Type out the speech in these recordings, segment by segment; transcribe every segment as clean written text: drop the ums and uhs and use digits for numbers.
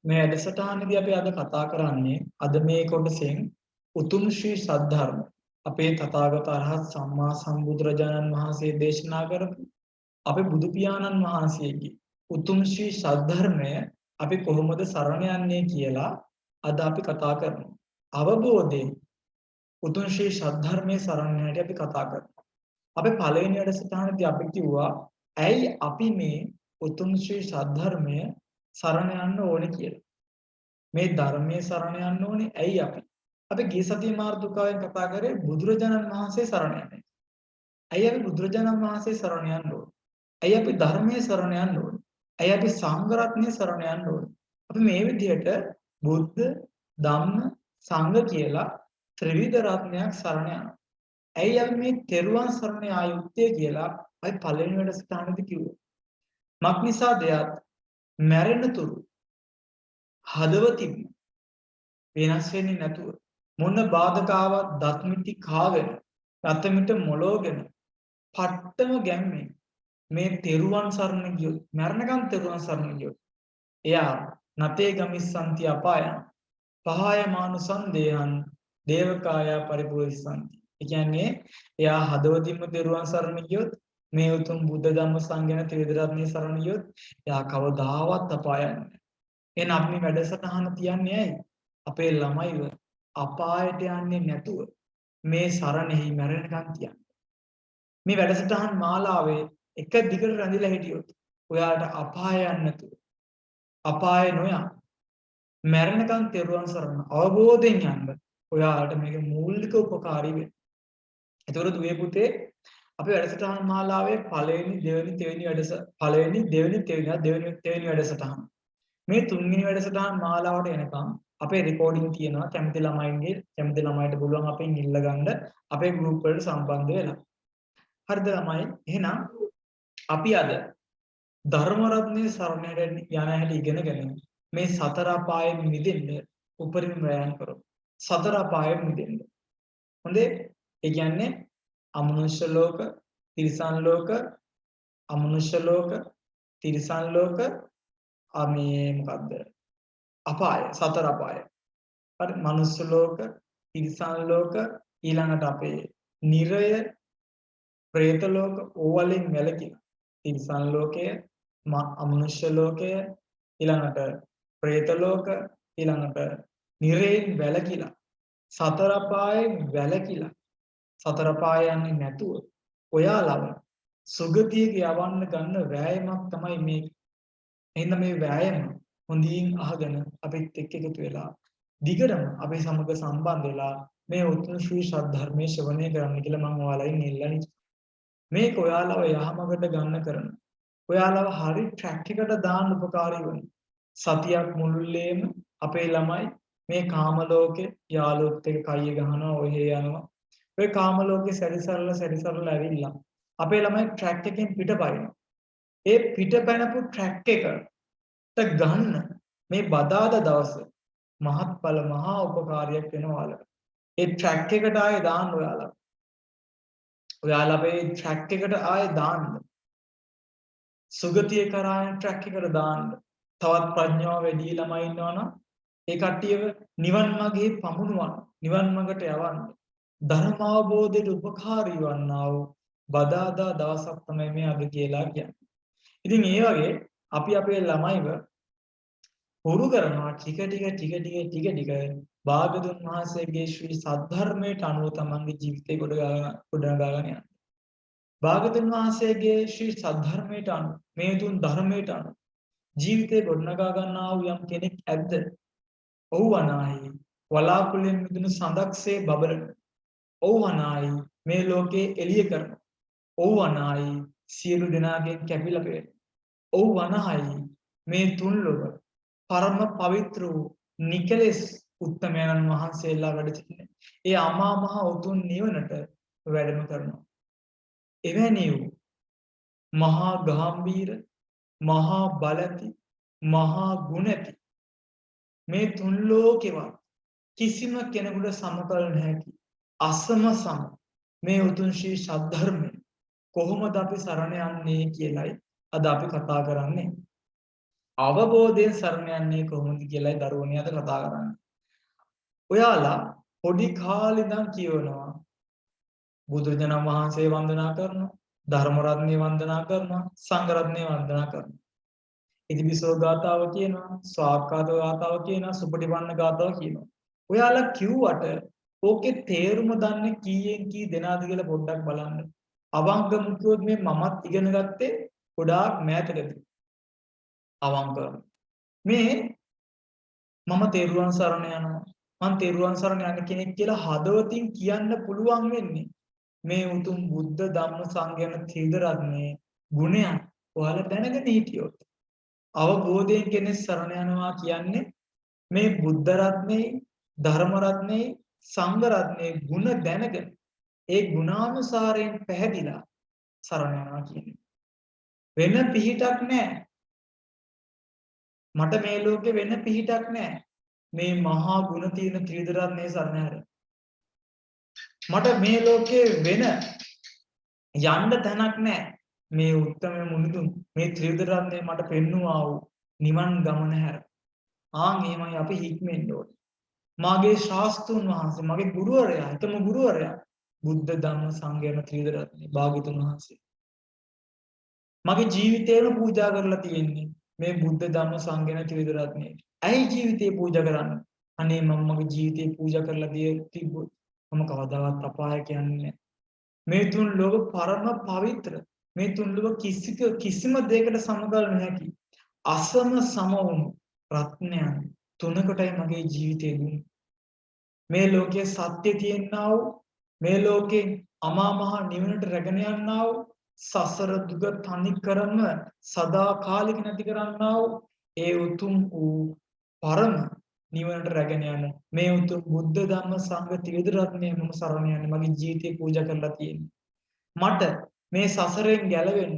මේ වැඩසටහනේදී අපි අද කතා කරන්නේ අද මේ කොටසෙන් උතුම් ශ්‍රී සද්ධර්ම අපේ තථාගත අරහත් සම්මා සම්බුදුරජාණන් වහන්සේ දේශනා කරපු අපේ බුදු පියාණන් වහන්සේගේ උතුම් ශ්‍රී සද්ධර්මය අපි කොහොමද සරණ යන්නේ කියලා අද අපි කතා කරනවා. අවබෝධයෙන් උතුම් ශ්‍රී සද්ධර්මයේ සරණ යන්නට අපි කතා කරනවා. අපේ පළවෙනි වැඩසටහනේදී අපි කිව්වා ඇයි අපි මේ උතුම් ශ්‍රී සද්ධර්මය සරණ යන්න ඕනේ කියලා. මේ ධර්මයේ සරණ යන්න ඕනේ ඇයි අපි? අපි ගිය සතියේ මාර්ගුකාවෙන් කතා කරේ බුදුරජාණන් වහන්සේ සරණ යන්නේ. ඇයි අපි බුදුරජාණන් වහන්සේ සරණ යන්න ඕනේ? ඇයි අපි ධර්මයේ සරණ යන්න ඕනේ? ඇයි අපි සංඝ රත්නයේ සරණ යන්න ඕනේ? අපි මේ විදිහට බුද්ධ, ධම්ම, සංඝ කියලා ත්‍රිවිධ රත්නයක් සරණ යනවා. ඇයි අපි මේ තෙරුවන් සරණ ආයුත්තේ කියලා අපි පළවෙනි වැඩසටහනේදී කිව්වා. මක් නිසාද මැරෙන තුරු හදවතින් වෙනස් වෙන්නේ නැතුව මොන බාධකාවක් දත් මිටි කාගෙන රත මිට මොලෝගෙන පට්ටම ගැම්මේ මේ තෙරුවන් සරණ ගියොත් මරණකම් තෙරුවන් සරණ ගියොත් එයා නතේ ගමිස්සන්ති අපායං පහය මානුසං දේහං දේවකාය පරිපූර්ණසන්ති. ඒ කියන්නේ එයා හදවතින්ම තෙරුවන් සරණ ගියොත් මේ උතුම් බුද්ධ ධම්ම සංඝ ත්‍රිවිධ රත්නයේ සරණ ගියොත් එයා කවදාවත් අපාය යන්නේ නැහැ. එහෙනම් අපි මේ වැඩසටහන තියන්නේ ඇයි? අපේ ළමයිව අපායට යන්නේ නැතුව මේ සරණෙහි මැරෙනකන් තියන්න. මේ වැඩසටහන් මාලාවේ එක දිගට රැඳිලා හිටියොත් ඔයාට අපාය යන්නේ නැතුව අපාය නොයන් මැරෙනකන් තෙරුවන් සරණ අවබෝධයෙන් යන්න ඔයාලට මේක මූලික උපකාරී වෙනවා. ඒතකොට දුවේ පුතේ අපි වැඩසටහන් මාලාවේ පළවෙනි දෙවෙනි වැඩසටහන මේ තුන්වෙනි වැඩසටහන් මාලාවට එනකම් අපේ රෙකෝඩින් තියෙනවා. කැමති ළමයිට පුළුවන් අපෙන් ඉල්ල ගන්න අපේ ගෲප් වලට සම්බන්ධ වෙලා. හරිද ළමයි? එහෙනම් අපි අද ධර්ම රත්නයේ සරණ යන හැටි ඉගෙනගෙන මේ සතර අපායෙන් මිදෙන්න උපරිම ප්‍රයත්න කරමු. සතර අපායෙන් මිදෙන්න. හොඳේ? ඒ කියන්නේ අමනුෂ්‍ය ලෝක, තිරිසන් ලෝක, අමනුෂ්‍ය ලෝක, තිරිසන් ලෝක, මොකද්ද? අපාය, සතර අපාය. හරි මනුෂ්‍ය ලෝක, තිරිසන් ලෝක, ඊළඟට අපේ නිරය, പ്രേත ලෝක ඕවලින් වැළකීලා. තිරිසන් ලෝකය, අමනුෂ්‍ය ලෝකය, ඊළඟට പ്രേත ලෝක, ඊළඟට නිරයෙන් වැළකීලා. සතර අපායෙන් වැළකීලා. සතර අපාය යන්නේ නැතුව ඔයාලව සුගතියට යවන්න ගන්න වෑයමක් තමයි මේ. එහෙනම් මේ වෑයම හොඳින් අහගෙන අපිත් එක්ක එකතු වෙලා දිගටම අපි සමග සම්බන්ධ වෙලා මේ උතුම් ශ්‍රී සද්ධර්මයේ ශ්‍රවණය කරන්න කියලා මම ඔයාලගෙන් ඉල්ලන්නේ. මේක ඔයාලව යහමඟට ගන්න කරන ඔයාලව හරි ට්‍රැක් එකට දාන්න උපකාරී වෙන සතියක් මුළුල්ලේම අපේ ළමයි මේ කාම ලෝකේ යාළුවොත් එක්ක කයිය ගහනවා ඔහෙ යනවා. ඔය කාම ලෝකේ සැරිසරලා ඇවිල්ලා අපේ ළමයි ට්‍රැක් එකෙන් පිටපයින්. ඒ පිටපැනපු ට්‍රැක් එකට ගන්න මේ බදාදා දවස මහත්ඵල මහා උපකාරයක් වෙනවා ඔයාලට. ඒ ට්‍රැක් එකට ආයේ දාන්න ඔයාලා. ඔයාලා මේ ට්‍රැක් එකට ආයේ දාන්න. සුගතිය කරා යන ට්‍රැක් එකට දාන්න. තවත් ප්‍රඥාව වැඩි ළමයි ඉන්නවනම් ඒ කට්ටියව නිවන් මාර්ගයේ පමුණුවන්න. නිවන් මාර්ගට යවන්න. ධර්ම අවබෝධයට උපකාරී වන්නා වූ බදාදා දවසක් තමයි මේ අද කියලා කියන්නේ. ඉතින් ඒ වගේ අපි අපේ ළමයිව හුරු කරනවා ටික ටික භාගතුන් වහන්සේගේ ශ්‍රී සද්ධර්මයට අනුව තමන්ගේ ජීවිතේ ගොඩනගාගෙන යන්න. භාගතුන් වහන්සේගේ ශ්‍රී සද්ධර්මයට අනුව මේ තුන් ධර්මයට අනුව ජීවිතේ ගොඩනගා ගන්නා වූ යම් කෙනෙක් ඇද්ද? ඔව් අනායි වලාකුළෙන් මිදුණු සඳක්සේ බබලන. ඔව් අනායි මේ ලෝකේ එළිය කරන. ඔව් අනායි සියලු දෙනාගෙන් කැපිලා පෙනෙන. ඔව් අනායි මේ තුන් ලෝක පරම පවිත්‍ර වූ නිකලෙස් උත්තමයන් වහන්සේලා වැඩ සිටින ඒ අමා මහ උතුම් නිවනට වැඩම කරනවා. එවැනි වූ මහා ගාම්භීර මහා බලති මහා ගුණති මේ තුන් ලෝකෙවත් කිසිම කෙනෙකුට සමකල නොහැකි අසම සම මේ උතුම් ශ්‍රී සද්ධර්මය කොහොමද අපි සරණ යන්නේ කියලයි අද අපි කතා කරන්නේ. අවබෝධයෙන් සරණ යන්නේ කොහොමද කියලායි දරුවනේ අද කතා කරන්නේ. ඔයාලා පොඩි කාලේ ඉඳන් කියවනවා බුදුරජාණන් වහන්සේ වන්දනා කරනවා, ධර්ම රත්නය වන්දනා කරනවා, සංඝ රත්නය වන්දනා කරනවා. ඉතිවිසෝ ගාතාව කියනවා, ස්වාක්ඛාත ගාතාව කියනවා, සුපටිපන්න ගාතාව කියනවා. ඔයාලා කිව්වට ඕකේ තේරුම දන්නේ කීයෙන් කී දෙනාද කියලා පොඩ්ඩක් බලන්න. අවංකව කිව්වොත් මේ මමත් ඉගෙන ගත්තේ ගොඩාක් මෑතකදී. අවංකව. මේ මම තෙරුවන් සරණ යනවා. මම තෙරුවන් සරණ යන කෙනෙක් කියලා හදවතින් කියන්න පුළුවන් වෙන්නේ මේ උතුම් බුද්ධ ධම්ම සංඝ යන ත්‍රිවිධ රත්නයේ ගුණයන් ඔයාලා දැනගෙන හිටියොත්. අවබෝධයෙන් කෙනෙක් සරණ යනවා කියන්නේ මේ බුද්ධ රත්නේ, ධර්ම රත්නේ, සංඝ රත්නේ ගුණ දැනගෙන ඒ ගුණානුසාරයෙන් පැහැදිලා සරණ යනවා කියන්නේ. වෙන පිහිටක් නැහැ. මට මේ ලෝකේ වෙන පිහිටක් නැහැ. මේ මහා ගුණ තියෙන ත්‍රිවිධ රත්නේ සරණ හැර. මට මේ ලෝකේ වෙන යන්න තැනක් නැහැ. මේ උත්තම මුනිදුන් මේ ත්‍රිවිධ රත්නේ මට පෙන්වුවා වූ නිවන් ගමන හැර. එහෙමයි අපි හික්මෙන්න ඕනේ. මාගේ ශාස්ත්‍රුන් වහන්සේ, මගේ ගුරුවරයා, හිතම ගුරුවරයා බුද්ධ ධම්ම සංඝ යන ත්‍රිවිධ රත්නේ භාග්‍යතුන් වහන්සේ. මගේ ජීවිතේම පූජා කරලා තියෙන්නේ මේ බුද්ධ ධම්ම සංඝ යන ත්‍රිවිධ රත්නේ. ඇයි ජීවිතේ පූජා කරන්නේ? අනේ මම මගේ ජීවිතේ පූජා කරලා තිබ්බොත් මම කවදාවත් අපාය කියන්නේ නැහැ. මේ තුන් ලෝක පරම පවිත්‍ර. මේ තුන් ලෝක කිසිම දෙයකට සමගල් නොහැකි. අසම සම වුණු රත්නයන් තුනකටයි මගේ ජීවිතේ දුන්නේ. මේ ලෝකයේ සත්‍ය තියෙනා වූ මේ ලෝකේ අමා මහ නිවනට රැගෙන යන්නා වූ සසර දුක තනි කරම සදාකාලික නැති කරන්නා වූ ඒ උතුම් වූ පරම නිවනට රැගෙන යන මේ උතුම් බුද්ධ ධම්ම සංඝ ත්‍රිවිධ රත්නය මම සරණ යන්නේ මගේ ජීවිතේ පූජා කරලා තියෙන්නේ. මට මේ සසරෙන් ගැලවෙන්න,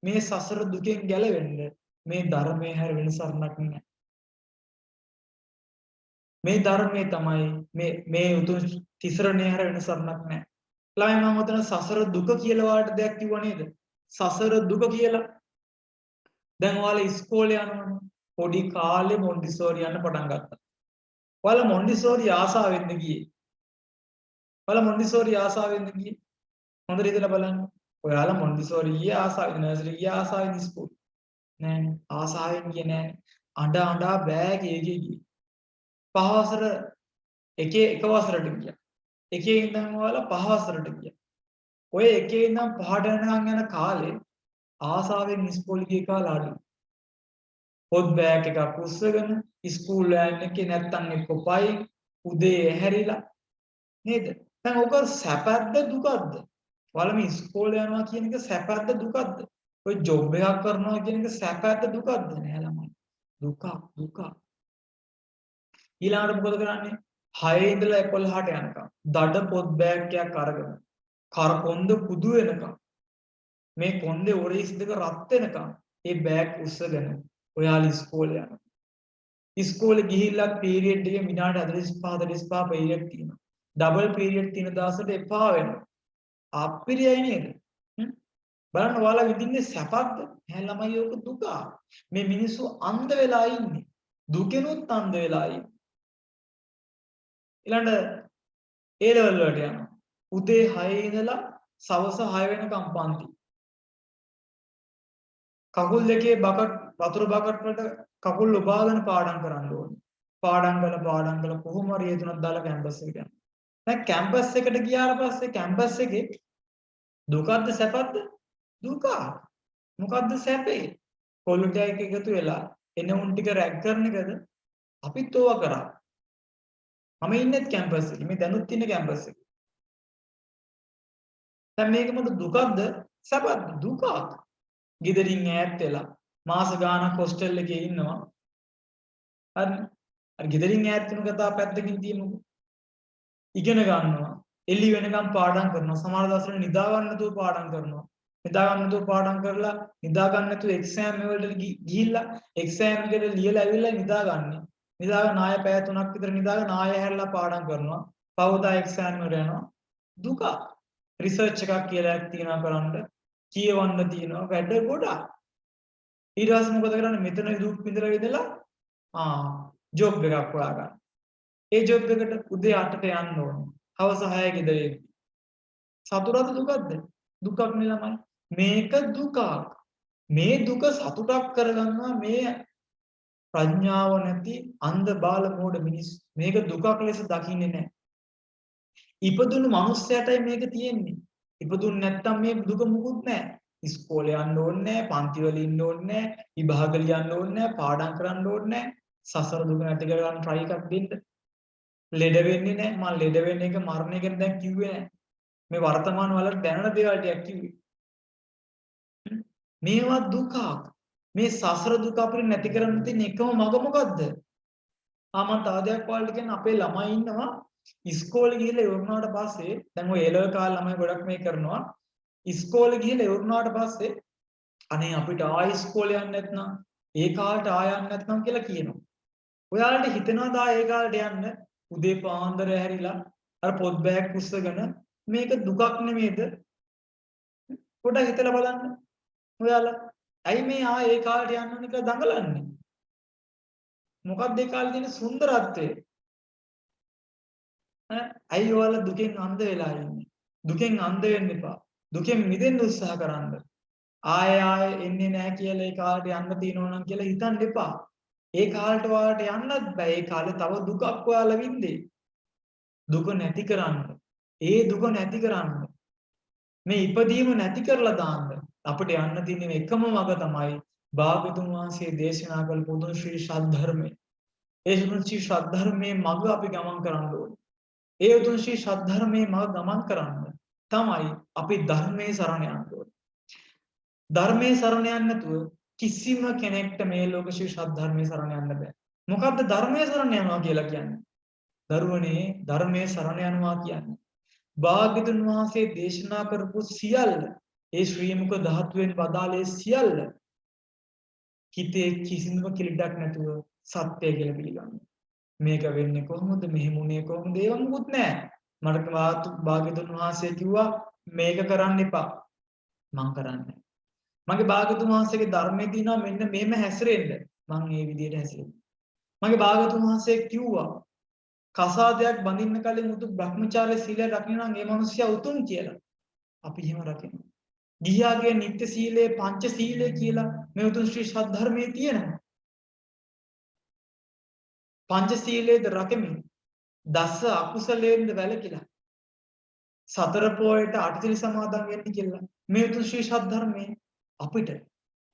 මේ සසර දුකෙන් ගැලවෙන්න මේ ධර්මයේ හැර වෙන සරණක් නැහැ. මේ ධර්මයේ තමයි මේ උතුම් තිසරණේ හැර වෙන සරණක් නැහැ. ළමයි මම උතන සසර දුක කියලා වාට දෙයක් කිව්වා නේද? සසර දුක කියලා. දැන් ඔයාලා ඉස්කෝලේ යනවනේ. පොඩි කාලේ මොන්ටිසෝරි යන්න පටන් ගත්තා. ඔයාලා මොන්ටිසෝරි ආසාවෙන්ද ගියේ? ඔයාලා මොන්ටිසෝරි ආසාවෙන්ද ගියේ? හොඳට හිතලා බලන්න. ඔයාලා මොන්ටිසෝරි ගියේ ආසාවෙන්, නර්සරි ගියේ ආසාවෙන් ඉස්කෝලේ. නෑනේ. ආසාවෙන් ගියේ නෑනේ. අඬා බෑග් එකේ ගියේ. පහවසර එක වසරට ගියා. එකේ ඉඳන් ඔයාලා පහ වසරට ගියා. ඔය එකේ ඉඳන් පහට යන කාලේ ආසාවෙන් ඉස්කෝලේ ගිය කාලේ අඩු. පොත් බෑග් එකක් උස්සගෙන ඉස්කෝල් යන්න එකේ නැත්තම් එක්ක පයි උදේ ඇහැරිලා නේද? දැන් ඔක සැපද්ද දුකද්ද? ඔයාලා මේ ඉස්කෝලේ යනවා කියන එක සැපද්ද දුකද්ද? ඔය ජොබ් එකක් කරනවා කියන එක සැපද්ද දුකද්ද? නෑ ළමයි. දුක. ඊළඟට මොකද කරන්නේ? 6 ඉඳලා 11ට යනකම් දඩ පොත් බෑග් එකක් අරගෙන කර කොන්ද කුදු වෙනකම් මේ කොන්දේ ඔරේස් දෙක රත් වෙනකම් ඒ බෑග් උස්සගෙන ඔයාලා ඉස්කෝලේ යනවා. ඉස්කෝලේ ගිහිල්ලා පීරියඩ් එකේ විනාඩි 45 පීරියඩ් තියෙනවා. ඩබල් පීරියඩ් තියෙන දවසට එපා වෙනවා. අප්පිරියයි නේද? බලන්න ඔයාලා විඳින්නේ සැපක්ද? නෑ ළමයි ඔක දුක. මේ මිනිස්සු අන්ධ වෙලා ඉන්නේ. දුකෙනුත් අන්ධ වෙලා ඉන්නේ. ඊළඟ ඒ ලෙවල් වලට යනවා. උදේ 6 ඉඳලා සවස 6 වෙනකම් පන්ති. කකුල් දෙකේ වතුර බකට් වලට කකුල් ඔබාගෙන පාඩම් කරන්න ඕනේ. පාඩම් කළ කොහොම හරි ඒ තුනක් දාලා කැම්පස් එකට යනවා. දැන් කැම්පස් එකට ගියාට පස්සේ කැම්පස් එකේ දුකද්ද සැපද්ද? දුක. මොකද්ද සැපේ? කොල්ලෝ ටික එකතු වෙලා එන උන් ටික රැග් කරන එකද? අපිත් ඕවා කරා. මම ඉන්නෙත් කැම්පස් එකේ. මේ දැනුත් ඉන්නේ කැම්පස් එකේ. දැන් මේක මොකද දුකක්ද සැපද? දුකක්. ගෙදරින් ඈත් වෙලා මාස ගාණක් හොස්ටල් එකේ ඉන්නවා. හරි. අර ගෙදරින් ඈත් වෙන කතාව පැත්තකින් තියමුකෝ. ඉගෙන ගන්නවා. එළි වෙනකම් පාඩම් කරනවා. සමහර දවස්වල නිදා ගන්න නැතුව පාඩම් කරනවා. නිදා ගන්න නැතුව පාඩම් කරලා නිදා ගන්න නැතුව එක්සෑම් වලට ගිහිල්ලා එක්සෑම් එකට ලියලා ඇවිල්ලා නිදා ගන්න. නිදාගෙන ආය පැය 3ක් විතර නිදාගෙන ආය හැරලා පාඩම් කරනවා. පවදා එක්සෑම් වලට යනවා. දුක. රිසර්ච් එකක් කියලා එකක් තියනවා කරන්න. කියවන්න තියෙනවා වැඩ ගොඩක්. ඊට පස්සේ මොකද කරන්නේ? මෙතන දුක් විඳලා විඳලා ජොබ් එකක් හොයාගන්න. ඒ ජොබ් එකට උදේ 8ට යන්න ඕනේ. හවස 6 ගෙදර එන්න. සතුටද දුකද? දුකක් නේ ළමයි. මේක දුකක්. මේ දුක සතුටක් කරගන්නවා මේ ප්‍රඥාව නැති අන්ධ බාල මෝඩ මිනිස්සු. මේක දුකක් ලෙස දකින්නේ නැහැ. ඉපදුණු මිනිස්සයාටයි මේක තියෙන්නේ. ඉපදුන්නේ නැත්තම් මේ දුක මුකුත් නැහැ. ඉස්කෝලේ යන්න ඕනේ නැහැ, පන්ති වල ඉන්න ඕනේ නැහැ, විභාග ලියන්න ඕනේ නැහැ, පාඩම් කරන්න ඕනේ නැහැ. සසර දුක නැති කරගන්න try එකක් දෙන්න. ලෙඩ වෙන්නේ නැහැ. මම ලෙඩ වෙන එක මරණ එක දැන් කිව්වේ නැහැ. මේ වර්තමාන වල දැනන දේවල් ටිකක් කිව්වේ. මේවා දුකක්. මේ සසර දුක අපිට නැති කරන්න තියෙන එකම මඟ මොකද්ද? මම තව දෙයක් ඔයාලට කියන්න අපේ ළමයි ඉන්නවා ඉස්කෝලේ ගිහලා ඉවරනාට පස්සේ දැන් ඔය A-level කාලේ ළමයි ගොඩක් මේ කරනවා ඉස්කෝලේ ගිහලා ඉවරනාට පස්සේ අනේ අපිට ආයෙ ඉස්කෝලේ යන්න නැත්නම් ඒ කාලේට ආය යන්න නැත්නම් කියලා කියනවා. ඔයාලට හිතෙනවද ඒ කාලේට යන්න? උදේ පාන්දර ඇහැරිලා අර පොත් බෑග් උස්සගෙන මේක දුකක් නෙමෙයිද? පොඩ්ඩක් හිතලා බලන්න. ඔයාලා ඇයි මේ ඒ කාලේට යන්න ඕන කියලා දඟලන්නේ? මොකක්ද ඒ කාලේ තියෙන සුන්දරත්වය? ඇයි ඔයාලා දුකෙන් අන්ධ වෙලා ඉන්නේ? දුකෙන් අන්ධ වෙන්න එපා. දුකෙන් මිදෙන්න උත්සාහ කරන්න. ආයෙ එන්නේ නැහැ කියලා ඒ කාලේට යන්න තියෙනවා නම් කියලා හිතන්න එපා. ඒ කාලේට ඔයාලට යන්නත් බෑ. ඒ කාලේ තව දුකක් ඔයාලා වින්දේ. දුක නැති කරන්න. ඒ දුක නැති කරන්න. මේ ඉපදීම නැති කරලා දාන්න. අපිට යන්න තියෙන එකම මඟ තමයි භාග්‍යතුන් වහන්සේ දේශනා කළ පොදු ශ්‍රී සද්ධර්මය. ඒ ශ්‍රී සද්ධර්මයේ මඟ අපි ගමන් කරන්න ඕනේ. ඒ උතුම් ශ්‍රී සද්ධර්මයේ මඟ ගමන් කරන්න තමයි අපි ධර්මයේ සරණ යන්න ඕනේ. ධර්මයේ සරණ යන්නේ නැතුව කිසිම කෙනෙක්ට මේ ලෝක ශ්‍රී සද්ධර්මයේ සරණ යන්න බෑ. මොකද්ද ධර්මයේ සරණ යනවා කියලා කියන්නේ? දරුවනේ ධර්මයේ සරණ යනවා කියන්නේ භාග්‍යතුන් වහන්සේ දේශනා කරපු සියල්ල ඒ ශ්‍රී මුක ධාතුවෙන් වදාළේ සියල්ල හිතේ කිසිම කිලිඩක් නැතුව සත්‍ය කියලා පිළිගන්න. මේක වෙන්නේ කොහොමද? මෙහෙමුනේ කොහොමද? ඒව මොකුත් නැහැ. මට භාග්‍යතුන් වහන්සේ කිව්වා මේක කරන්න එපා. මං කරන්නේ. මගේ භාග්‍යතුන් වහන්සේගේ ධර්මයේ තියෙනවා මෙන්න මෙහෙම හැසිරෙන්න. මං ඒ විදිහට හැසිරෙනවා. මගේ භාග්‍යතුන් වහන්සේ කිව්වා කසාදයක් බඳින්න කලින් උතු බ්‍රහ්මචාර්ය සීලය රකින්න නම් ඒ මිනිස්සයා උතුම් කියලා. අපි එහෙම රකිනවා. ගිහියාගේ නිත්‍ය සීලය පංච සීලය කියලා මේ උතුම් ශ්‍රී සද්ධර්මයේ තියෙනවා. පංච සීලයේද රකමින් දස අකුසලයෙන්ද වැළකීලා සතර පොයට අටසිල් සමාදන් වෙන්න කියලා මේ උතුම් ශ්‍රී සද්ධර්මයේ අපිට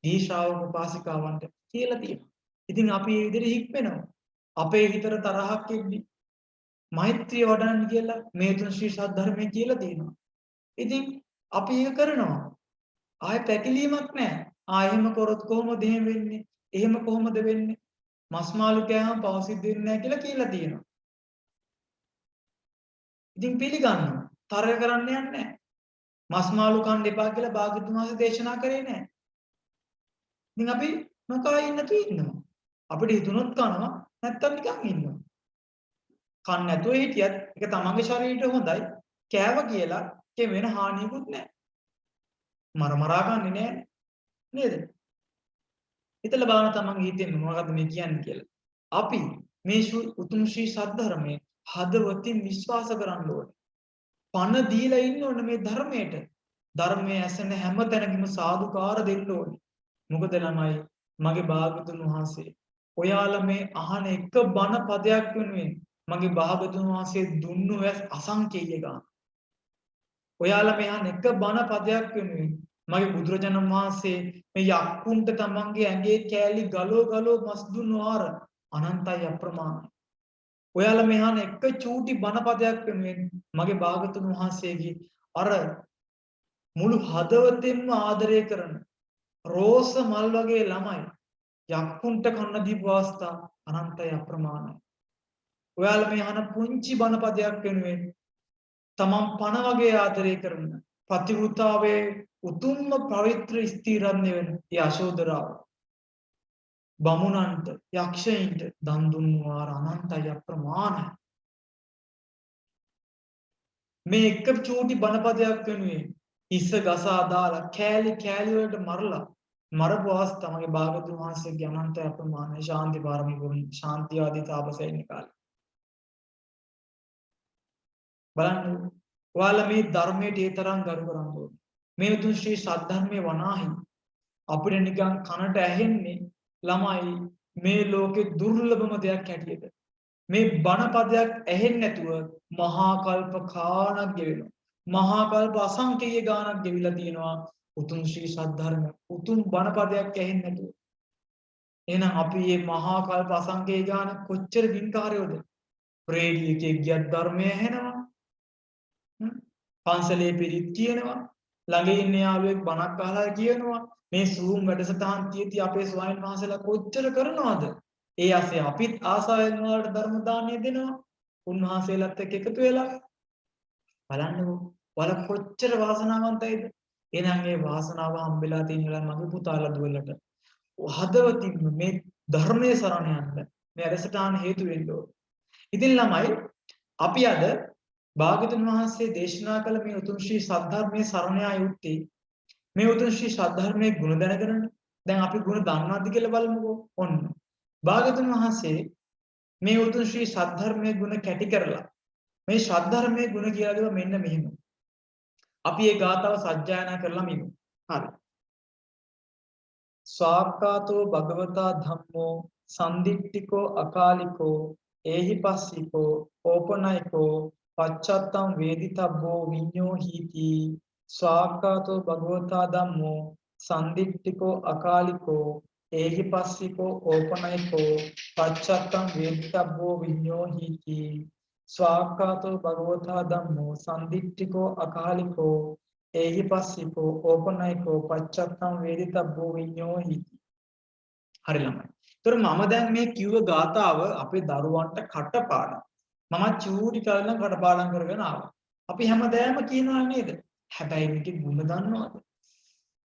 දී ශ්‍රාවක උපාසිකාවන්ට කියලා තියෙනවා. ඉතින් අපි මේ විදිහට හික්මෙනවා. අපේ හිතට තරහක් එද්දි මෛත්‍රිය වඩන්න කියලා මේ උතුම් ශ්‍රී සද්ධර්මයේ කියලා තියෙනවා. ඉතින් අපි ඒක කරනවා. ආයෙ පැකිලීමක් නැහැ. එහෙම කරොත් කොහොමද එහෙම වෙන්නේ? එහෙම කොහොමද වෙන්නේ? මස් මාළු කෑවම පව සිද්ධ වෙන්නේ නැහැ කියලා තියෙනවා. ඉතින් පිළිගන්නවා. තරහ කරන්න යන්නේ නැහැ. මස් මාළු කන්න එපා කියලා භාග්‍යවතුන් වහන්සේ දේශනා කරේ නැහැ. ඉතින් අපි නොකා ඉන්නතු ඉන්නවා. අපිට හිතුනොත් කනවා නැත්තම් නිකන් ඉන්නවා. කන්න නැතුව හිටියත් ඒක තමන්ගේ ශරීරයට හොඳයි. කෑව කියලා ඒක වෙන හානියකුත් නැහැ. මරමරා ගන්නෙ නෑ නේද? හිතලා බලන්න තමන්ගේ හිතෙන් මොනවද මේ කියන්නේ කියලා. අපි මේ උතුම් ශ්‍රී සද්ධර්මයේ හදවතින් විශ්වාස කරන්න ඕනේ. පණ දීලා ඉන්න ඕනේ මේ ධර්මයට. ධර්මයේ ඇසෙන හැම තැනකම සාදුකාර දෙන්න ඕනේ. මොකද ළමයි මගේ භාගතුන් වහන්සේ ඔයාලා මේ අහන එක බණ පදයක් වෙනුවෙන් මගේ භාගතුන් වහන්සේ දුන්නු වැස් අසංකේය ගන්න. ඔයාලා මේ අහන එක බණ පදයක් වෙනුවෙන් මගේ බුදුරජාණන් වහන්සේ මේ යක්කුන්ට තමන්ගේ ඇඟේ කෑලි ගලෝ මස් දුන්නු ආර අනන්තයි අප්‍රමාණයි. ඔයාලා මේ අහන එක චූටි බණ පදයක් වෙනුවෙන් මගේ භාගතුන් වහන්සේගේ අර මුළු හදවතින්ම ආදරය කරන රෝස මල් වගේ ළමයි යක්කුන්ට කන්න දීපු අවස්ථා අනන්තයි අප්‍රමාණයි. ඔයාලා මේ අහන පුංචි බණ පදයක් වෙනුවෙන් තමන් පණ වගේ ආදරය කරන පතිවෘතාවේ උතුම්ම පවිත්‍ර ස්ථීරන්නේ වෙන ඒ අශෝදරාව බමුණන්ට යක්ෂයින්ට දන් දුන්නු ආර අනන්තයි අප්‍රමාණයි. මේ එක චූටි බණ පදයක් වෙනුවෙන් ඉස්ස ගසා දාලා කෑලි වලට මරලා මරපු අවස්ථාවේ භාගතුන් වහන්සේගේ අනන්ත අප්‍රමාණ ශාන්ති පාරමී පුරුණ ශාන්ති ආදී තාපසයන් කාලේ බලන්න ඔයාලා මේ ධර්මයට ඒ තරම් ගරු කරන්න ඕනේ. මේ උතුම් ශ්‍රී සද්ධර්මයේ වනාහි අපිට නිකන් කනට ඇහෙන්නේ ළමයි මේ ලෝකේ දුර්ලභම දෙයක් හැටියට. මේ බණ පදයක් ඇහෙන්නේ නැතුව මහා කල්ප කාණක් ගෙවෙනවා. මහා කල්ප අසංකේය ගාණක් ගෙවිලා තියෙනවා උතුම් ශ්‍රී සද්ධර්ම උතුම් බණ පදයක් ඇහෙන්නේ නැතුව. එහෙනම් අපි මේ මහා කල්ප අසංකේය ගාණ කොච්චර වින්කාරයෝද? රේඩියෝ එකේ ගියත් ධර්මය ඇහෙනවා. පන්සලේ පිරිත් කියනවා. ළඟ ඉන්න යාළුවෙක් බණක් අහලා කියනවා. මේ සූම් වැඩසටහන් තියෙති අපේ ස්වාමීන් වහන්සේලා කොච්චර කරනවද? ඒ ASCII අපිත් ආසාවෙන් වලට ධර්ම දානය දෙනවා. උන්වහන්සේලාත් එක්ක එකතු වෙලා බලන්නකෝ. වල කොච්චර වාසනාවන්තයිද? එහෙනම් මේ වාසනාව හම්බෙලා තියෙනවා මගේ පුතාලා දුවලට. හදවතින් මේ ධර්මයේ සරණ යන්න මේ වැඩසටහන හේතු වෙන්න ඕන. ඉතින් ළමයි අපි අද භාග්‍යතුන් වහන්සේ දේශනා කළ මේ උතුම් ශ්‍රී සද්ධර්මයේ සරණ යා යුත්තේ මේ උතුම් ශ්‍රී සද්ධර්මයේ ගුණ දැනගන්න. දැන් අපි ගුණ දන්නවද කියලා බලමුකෝ. ඔන්න. භාග්‍යතුන් වහන්සේ මේ උතුම් ශ්‍රී සද්ධර්මයේ ගුණ කැටි කරලා මේ සද්ධර්මයේ ගුණ කියලා දෙව මෙන්න මෙහෙම. අපි මේ ගාථාව සජ්ජායනා කරලා මිමු. හරි. ස්වාක්ඛාතෝ භගවතා ධම්මෝ සම්දිට්ඨිකෝ අකාලිකෝ ඒහිපස්සිකෝ ඕපනයිකෝ පච්චත්තම් වේදිතබ්බෝ විඤ්ඤෝ හීති ස්වාක්ඛාතෝ භගවතා ධම්මෝ සම්දිට්ඨිකෝ අකාලිකෝ ඒහිපස්සිකෝ ඕපනයිකෝ පච්චත්තම් වේදිතබ්බෝ විඤ්ඤෝ හීති ස්වාක්ඛාතෝ භගවතා ධම්මෝ සම්දිට්ඨිකෝ අකාලිකෝ ඒහිපස්සිකෝ ඕපනයිකෝ පච්චත්තම් වේදිතබ්බෝ විඤ්ඤෝ හීති. හරි ළමයි. ඒතර මම දැන් මේ කිව්ව ගාතාව අපේ දරුවන්ට කටපාඩම්. මම චූටි කාලේ කටපාඩම් කරගෙන ආවා. අපි හැමදාම කියනවා නේද? හැබැයි මේකේ ಗುಣ දන්නවද?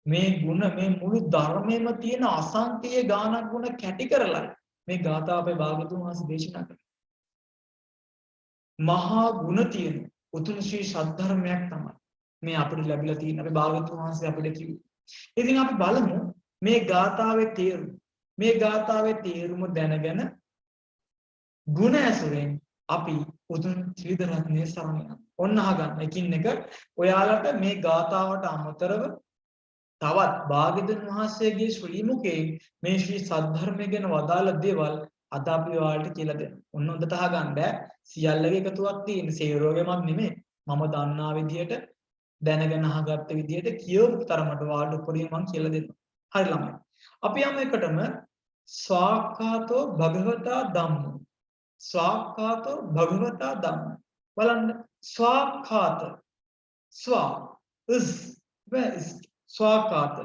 මේ ಗುಣ මේ මුළු ධර්මයේම තියෙන අසංකේය ගානක් ಗುಣ කැටි කරලා මේ ගාතාව අපේ භාගතුන් වහන්සේ දේශනා කළා. මහා ගුණ තියෙන උතුම් ශ්‍රී සද්ධර්මයක් තමයි මේ අපිට ලැබිලා තියෙන අපේ භාගතුන් වහන්සේ අපිට කිව්වේ. ඉතින් අපි බලමු මේ ගාථාවේ තේරුම. මේ ගාථාවේ තේරුම දැනගෙන ගුණ ඇසුරෙන් අපි උතුම් ත්‍රිවිධ රත්නයේ සරණ යනවා. ඔන්න අහගන්න. එකින් එක ඔයාලට මේ ගාථාවට අමතරව තවත් භාග්‍යවතුන් වහන්සේගේ ශ්‍රී මුඛයෙන් මේ ශ්‍රී සද්ධර්මය ගැන වදාළ දේවල් අද අපි ඔයාලට කියලා දෙනවා. ඔන්න හොඳට අහගන්න. සියල්ලගේ එකතුවක් තියෙන සේරෝගෙමක් නෙමෙයි. මම දන්නා විදියට දැනගෙන අහගත්ත විදියට කියවපු තරමට ඔයාලට උපරිම මම කියලා දෙනවා. හරි ළමයි. අපි යමු එකටම ස්වාක්ඛාතෝ භගවතා ධම්මෝ. ස්වාක්ඛාතෝ භගවතා ධම්මෝ. බලන්න ස්වාක්ඛාත ස්වා is ස්වාක්ඛාත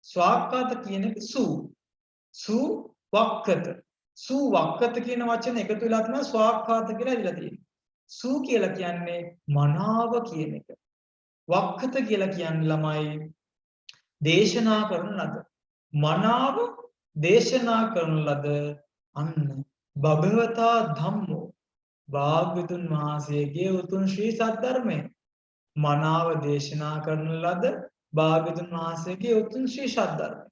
ස්වාක්ඛාත කියන එක සු වක්කත වක්කත කියන වචන එකතු වෙලා තමයි ස්වාක්ඛාත කියලා ඉඳලා තියෙන්නේ. සු කියලා කියන්නේ මනාව කියන එක. වක්කත කියලා කියන්නේ ළමයි දේශනා කරන ලද. මනාව දේශනා කරන ලද අන්න භගවතා ධම්මෝ භාග්‍යවතුන් වහන්සේගේ උතුම් ශ්‍රී සද්ධර්මය මනාව දේශනා කරන ලද භාග්‍යවතුන් වහන්සේගේ උතුම් ශ්‍රී සද්ධර්මය.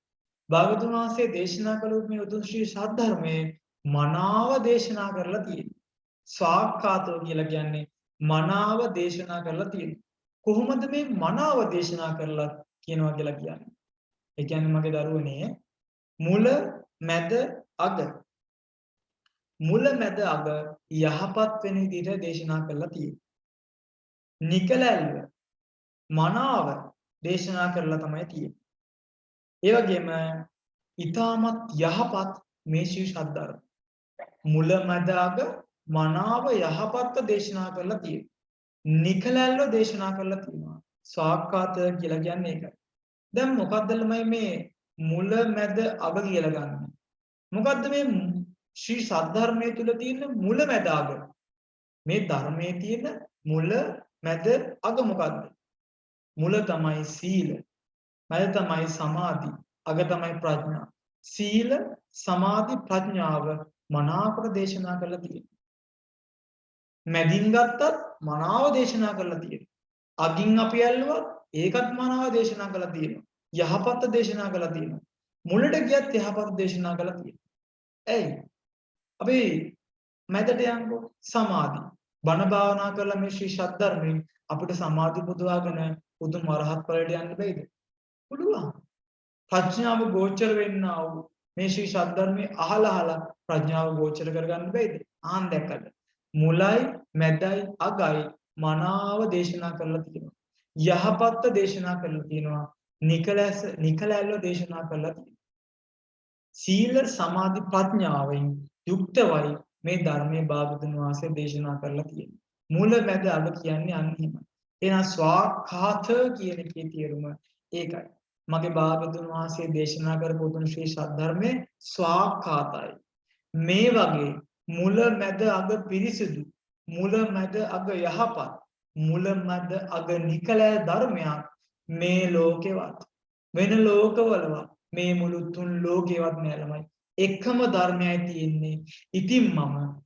භාග්‍යවතුන් වහන්සේ දේශනා කළ මේ උතුම් ශ්‍රී සද්ධර්මයේ මනාව දේශනා කරලා තියෙනවා. ස්වාක්ඛාතෝ කියලා කියන්නේ මනාව දේශනා කරලා තියෙනවා. කොහොමද මේ මනාව දේශනා කරලා කියනවා කියලා කියන්නේ? ඒ කියන්නේ මගේ දරුවනේ මුල මැද අග මුල මැද අග යහපත් වෙන විදිහට දේශනා කරලා තියෙනවා. නිකලල්ව මනාව දේශනා කරලා තමයි තියෙන්නේ. ඒ වගේම ඊටමත් යහපත් මේ ශ්‍රී සද්ධර්ම මුල මැද අග මනාව යහපත්ව දේශනා කරලා තියෙනවා. නිකලල්ව දේශනා කරලා තියෙනවා. ස්වාක්ඛාත කියලා කියන්නේ ඒකයි. දැන් මොකද්ද ළමයි මේ මුල මැද අග කියලා ගන්න? මොකද්ද මේ ශ්‍රී සද්ධර්මයේ තුල තියෙන මුල මැද අග? මේ ධර්මයේ තියෙන මුල මැද අග මොකද්ද? මුල තමයි සීල, මැද තමයි සමාධි, අග තමයි ප්‍රඥා. සීල, සමාධි, ප්‍රඥාව මනාවකට දේශනා කරලා තියෙනවා. මැදින් ගත්තත් මනාව දේශනා කරලා තියෙනවා. අගින් අපි ඇල්ලුවත් ඒකත් මනාව දේශනා කරලා තියෙනවා. යහපත් දේශනා කරලා තියෙනවා. මුලට ගියත් යහපත් දේශනා කළා තියෙනවා. ඇයි? අපි මැදට යන්කෝ සමාධි. බණ භාවනා කරලා මේ ශ්‍රී සද්ධර්මයෙන් අපිට සමාධි බුදවාගෙන උතුම් අරහත් ඵලයට යන්න බැයිද? පුළුවන්. ප්‍රඥාව ගෝචර වෙන්නා වූ මේ ශ්‍රී සද්ධර්මයේ අහලා ප්‍රඥාව ගෝචර කරගන්න බැයිද? ආන් දැක්කද? මුලයි මැදයි අගයි මනාව දේශනා කරලා තියෙනවා. යහපත් දේශනා කරලා තියෙනවා. නිකලැල්ල දේශනා කරලා තියෙනවා. සීල සමාධි ප්‍රඥාවෙන් යුක්තවයි මේ ධර්මයේ භාගතුන් වහන්සේ දේශනා කරලා තියෙනවා. මුල මැද අග කියන්නේ අන්න එහෙමයි. එහෙනම් ස්වාඛාත කියන එකේ තේරුම ඒකයි. මගේ භාගතුන් වහන්සේ දේශනා කරපු උතුම් ශ්‍රී සද්ධර්මයේ ස්වාඛාතයි. මේ වගේ මුල මැද අග පිරිසිදු, මුල මැද අග යහපත්, මුල මැද අග නිකලෑ ධර්මයක් මේ ලෝකෙවත් වෙන ලෝකවලවත් මේ මුළු තුන් ලෝකේවත් නෑ ළමයි. එකම ධර්මයයි තියෙන්නේ. ඉතින්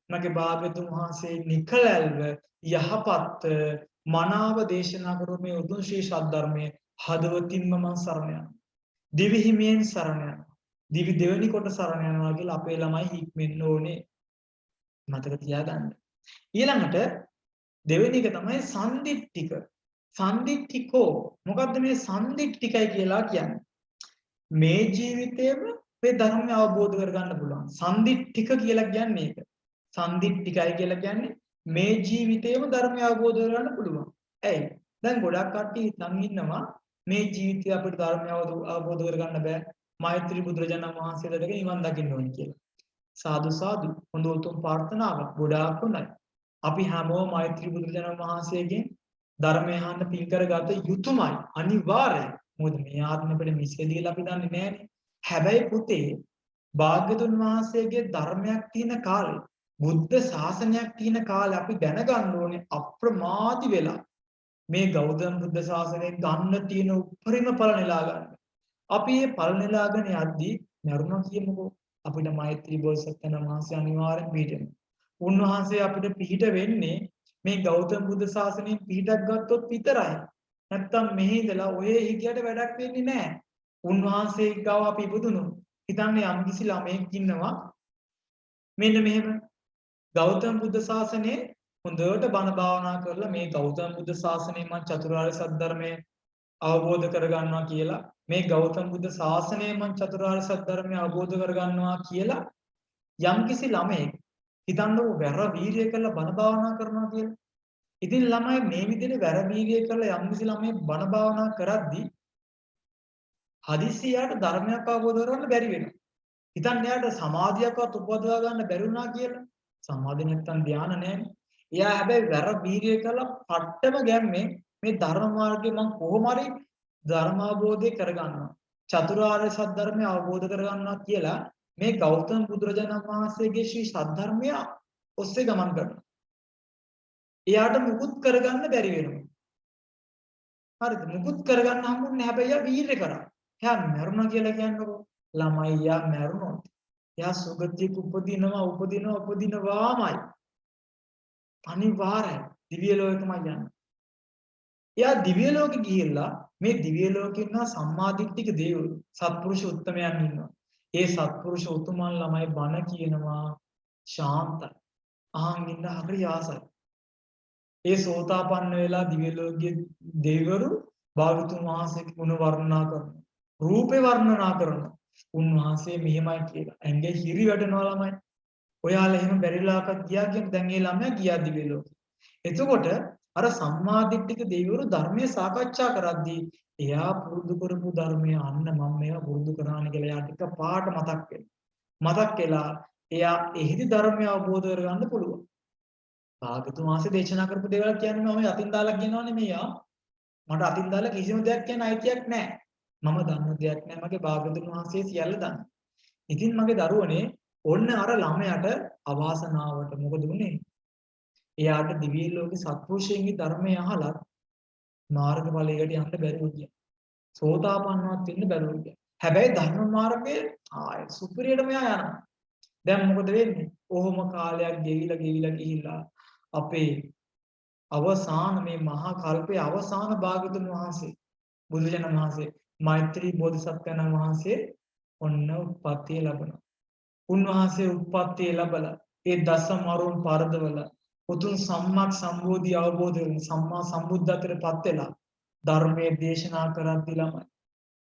මගේ භාග්‍යතුන් වහන්සේ නිකලල්ව යහපත් මනාව දේශනා කරපු මේ උතුම් ශ්‍රී සද්ධර්මයේ හදවතින්ම මම සරණ යනවා. දිවි හිමියෙන් සරණ යනවා. දිවි දෙවෙනි කොට සරණ යනවා කියලා අපේ ළමයි හික්මෙන්න ඕනේ. මතක තියාගන්න. ඊළඟට දෙවෙනි එක තමයි සම්දිට්ඨික. සම්දිට්ඨිකෝ මොකද්ද මේ සම්දිට්ඨිකයි කියලා කියන්නේ? මේ ජීවිතේම මේ ධර්මය අවබෝධ කරගන්න පුළුවන්. සම්දිට්ඨික කියලා කියන්නේ ඒක. සම්දිට්ඨිකයි කියලා කියන්නේ මේ ජීවිතේම ධර්මය අවබෝධ කරගන්න පුළුවන්. ඇයි? දැන් ගොඩක් කට්ටිය හිතන් ඉන්නවා මේ ජීවිතේ අපිට ධර්මය අවබෝධ කරගන්න බෑ. මෛත්‍රී බුදුරජාණන් වහන්සේලාට නිවන් දකින්න ඕනේ කියලා. සාදු සාදු හොඳ උතුම් ප්‍රාර්ථනාවක් ගොඩාක් හොඳයි. අපි හැමෝම මෛත්‍රී බුදුරජාණන් වහන්සේගෙන් ධර්මය අහන්න පින් කරගත යුතුමයි. අනිවාර්යයි. මොකද මේ ආත්මෙකට මිස්කේ දීලා අපි දන්නේ නැහැනේ. හැබැයි පුතේ භාග්‍යතුන් වහන්සේගේ ධර්මයක් තියෙන කාලේ, බුද්ධ ශාසනයක් තියෙන කාලේ අපි දැනගන්න ඕනේ අප්‍රමාදී වෙලා මේ ගෞතම බුද්ධ ශාසනයෙන් ගන්න තියෙන උපරිම ඵල නෙලා ගන්න. අපි මේ ඵල නෙලාගෙන යද්දී නරුණා කියමුකෝ අපිට මෛත්‍රී බෝසත්ණන් වහන්සේ අනිවාර්යෙන් පිළිටෙනවා. උන්වහන්සේ අපිට පිළිට වෙන්නේ මේ ගෞතම බුද්ධ ශාසනයෙන් පිළිටක් ගත්තොත් විතරයි. නැත්තම් මෙහි ඉඳලා ඔය හිතියට වැඩක් වෙන්නේ නැහැ. උන්වහන්සේ ගාව අපි ඉපදුණු. හිතන්නේ යම් කිසි ළමයෙක් ඉන්නවා මෙන්න මෙහෙම ගෞතම බුද්ධ ශාසනයේ හොඳට බණ භාවනා කරලා මේ ගෞතම බුද්ධ ශාසනය මම චතුරාර්ය සත්‍ය ධර්මය අවබෝධ කරගන්නවා කියලා මේ ගෞතම බුද්ධ ශාසනය මම චතුරාර්ය සත්‍ය ධර්මය අවබෝධ කරගන්නවා කියලා යම් කිසි ළමයෙක් හිතන්නකො වැර වීර්යය කරලා බණ භාවනා කරනවා කියලා. ඉතින් ළමයි මේ විදිහට වැර වීර්යය කරලා යම් කිසි ළමයෙක් බණ භාවනා කරද්දී හදිසියට ධර්මයක් අවබෝධ කරගන්න බැරි වෙනවා. හිතන්න එයාට සමාධියක්වත් උපදවා ගන්න බැරි වුණා කියලා. සමාධිය නැත්තම් ධානය නැහැ. එයා හැබැයි වැර වීර්යය කරලා පට්ටම ගැම්මේ මේ ධර්ම මාර්ගේ මම කොහොම හරි ධර්ම අවබෝධය කරගන්නවා. චතුරාර්ය සත්‍ය ධර්මය අවබෝධ කරගන්නවා කියලා මේ ගෞතම බුදුරජාණන් වහන්සේගේ ශ්‍රී සද්ධර්මය ඔස්සේ ගමන් කරනවා. එයාට මුකුත් කරගන්න බැරි වෙනවා. හරිද? මුකුත් කරගන්න හම්බුන්නේ හැබැයි එයා වීර්ය කරා. එයා මරුණා කියලා කියන්නකො. ළමයි එයා මරුණොත් එයා සුගතියක උපදිනවාමයි. අනිවාර්යයි. දිව්‍ය ලෝකෙමයි යන්නේ. එයා දිව්‍ය ලෝකෙ ගිහිල්ලා මේ දිව්‍ය ලෝකේ ඉන්න සම්මාදිට්ඨික දේවලු සත්පුරුෂ උත්තමයන් ඉන්නවා. ඒ සත්පුරුෂ උතුමන් ළමයි බණ කියනවා ශාන්තයි. අහන් ඉන්න හරි ආසයි. ඒ සෝතාපන්න වෙලා දිව්‍ය ලෝකයේ දෙවිවරු භාගතුන් වහන්සේගේ ගුණ වර්ණනා කරනවා. රූපේ වර්ණනා කරනවා. උන්වහන්සේ මෙහෙමයි කියලා. ඇඟේ හිරි වැටෙනවා ළමයි. ඔයාලා එහෙම බැරිලාකක් ගියා කියන්නේ දැන් ඒ ළමයා ගියා දිව්‍ය ලෝකෙ. එතකොට අර සම්මාදිට්ඨික දෙවිවරු ධර්මයේ සාකච්ඡා කරද්දී එයා පුරුදු කරපු ධර්මය අන්න මම මේවා පුරුදු කරානේ කියලා එයාට එක පාට මතක් වෙනවා. මතක් වෙලා එයා එහිදි ධර්මය අවබෝධ කරගන්න පුළුවන්. භාගතුන් වහන්සේ දේශනා කරපු දේවල් කියන්නේ මම අතින් දාලා කියනවා නෙමෙයි ආ. මට අතින් දාලා කිසිම දෙයක් කියන්න අයිතියක් නැහැ. මම දන්න දෙයක් නැහැ. මගේ භාගතුන් වහන්සේ සියල්ල දන්නවා. ඉතින් මගේ දරුවනේ ඔන්න අර ළමයාට අවාසනාවට මොකද වුනේ? එයාට දිව්‍ය ලෝකේ සත්පුරුෂයන්ගේ ධර්මය අහලා මාර්ගඵලයකට යන්න බැරුව ගියා. සෝතාපන්නවත් වෙන්න බැරුව ගියා. හැබැයි ධර්ම මාර්ගයේ ආය සුපිරියටම යනවා. දැන් මොකද වෙන්නේ? ඔහොම කාලයක් ගෙවිලා ගිහිල්ලා අපේ අවසාන මේ මහා කල්පයේ අවසාන භාගතුන් වහන්සේ බුදුජනක වහන්සේ මෛත්‍රී බෝධිසත්වයන් වහන්සේ ඔන්න උත්පත්තිය ලැබෙනවා. උන්වහන්සේ උත්පත්තිය ලැබලා ඒ දස මරුන් පරදවල උතුම් සම්මා සම්බෝධි අවබෝධ වෙන සම්මා සම්බුද්ධත්වයට පත් වෙලා ධර්මයේ දේශනා කරද්දී ළමයි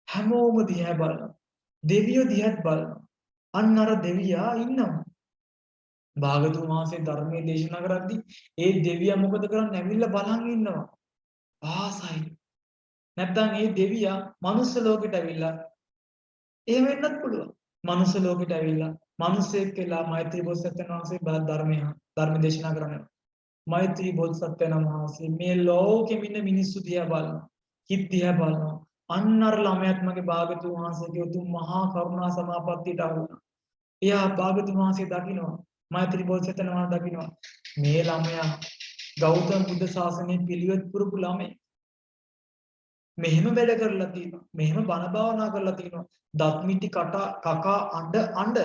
හැමෝම දිහා බලනවා. දෙවියෝ දිහාත් බලනවා. අන්න අර දෙවියා ඉන්නවා. භාගතුන් වහන්සේ ධර්මයේ දේශනා කරද්දී ඒ දෙවියා මොකද කරන්නේ? ඇවිල්ලා බලන් ඉන්නවා. ආසයි. නැත්නම් ඒ දෙවියා මනුස්ස ලෝකෙට ඇවිල්ලා එහෙම වෙන්නත් පුළුවන්. මනුස්ස ලෝකෙට ඇවිල්ලා මිනිසෙක් කියලා මෛත්‍රී බෝසත්ත්වයන් වහන්සේ ධර්ම දේශනා කරනවා. මෛත්‍රී බෝසත්ත්වයන් වහන්සේ මේ ලෝකෙම ඉන්න මිනිස්සු දිහා බලනවා. හිත දිහා බලනවා. අන්න අර ළමයාත් මගේ භාගතුන් වහන්සේගේ උතුම් මහා කරුණා සමාපත්තියට අහු වුණා. එයා භාගතුන් වහන්සේ දකිනවා. මෛත්‍රී බෝසත්ත්වයන් වහන්සේ දකිනවා. මේ ළමයා ගෞතම බුද්ධ ශාසනයේ පිළිවෙත් පුරුපු ළමයි. මෙහෙම වැඩ කරලා තියෙනවා. මෙහෙම බණ භාවනා කරලා තියෙනවා. දත් මිටි කකා අඬ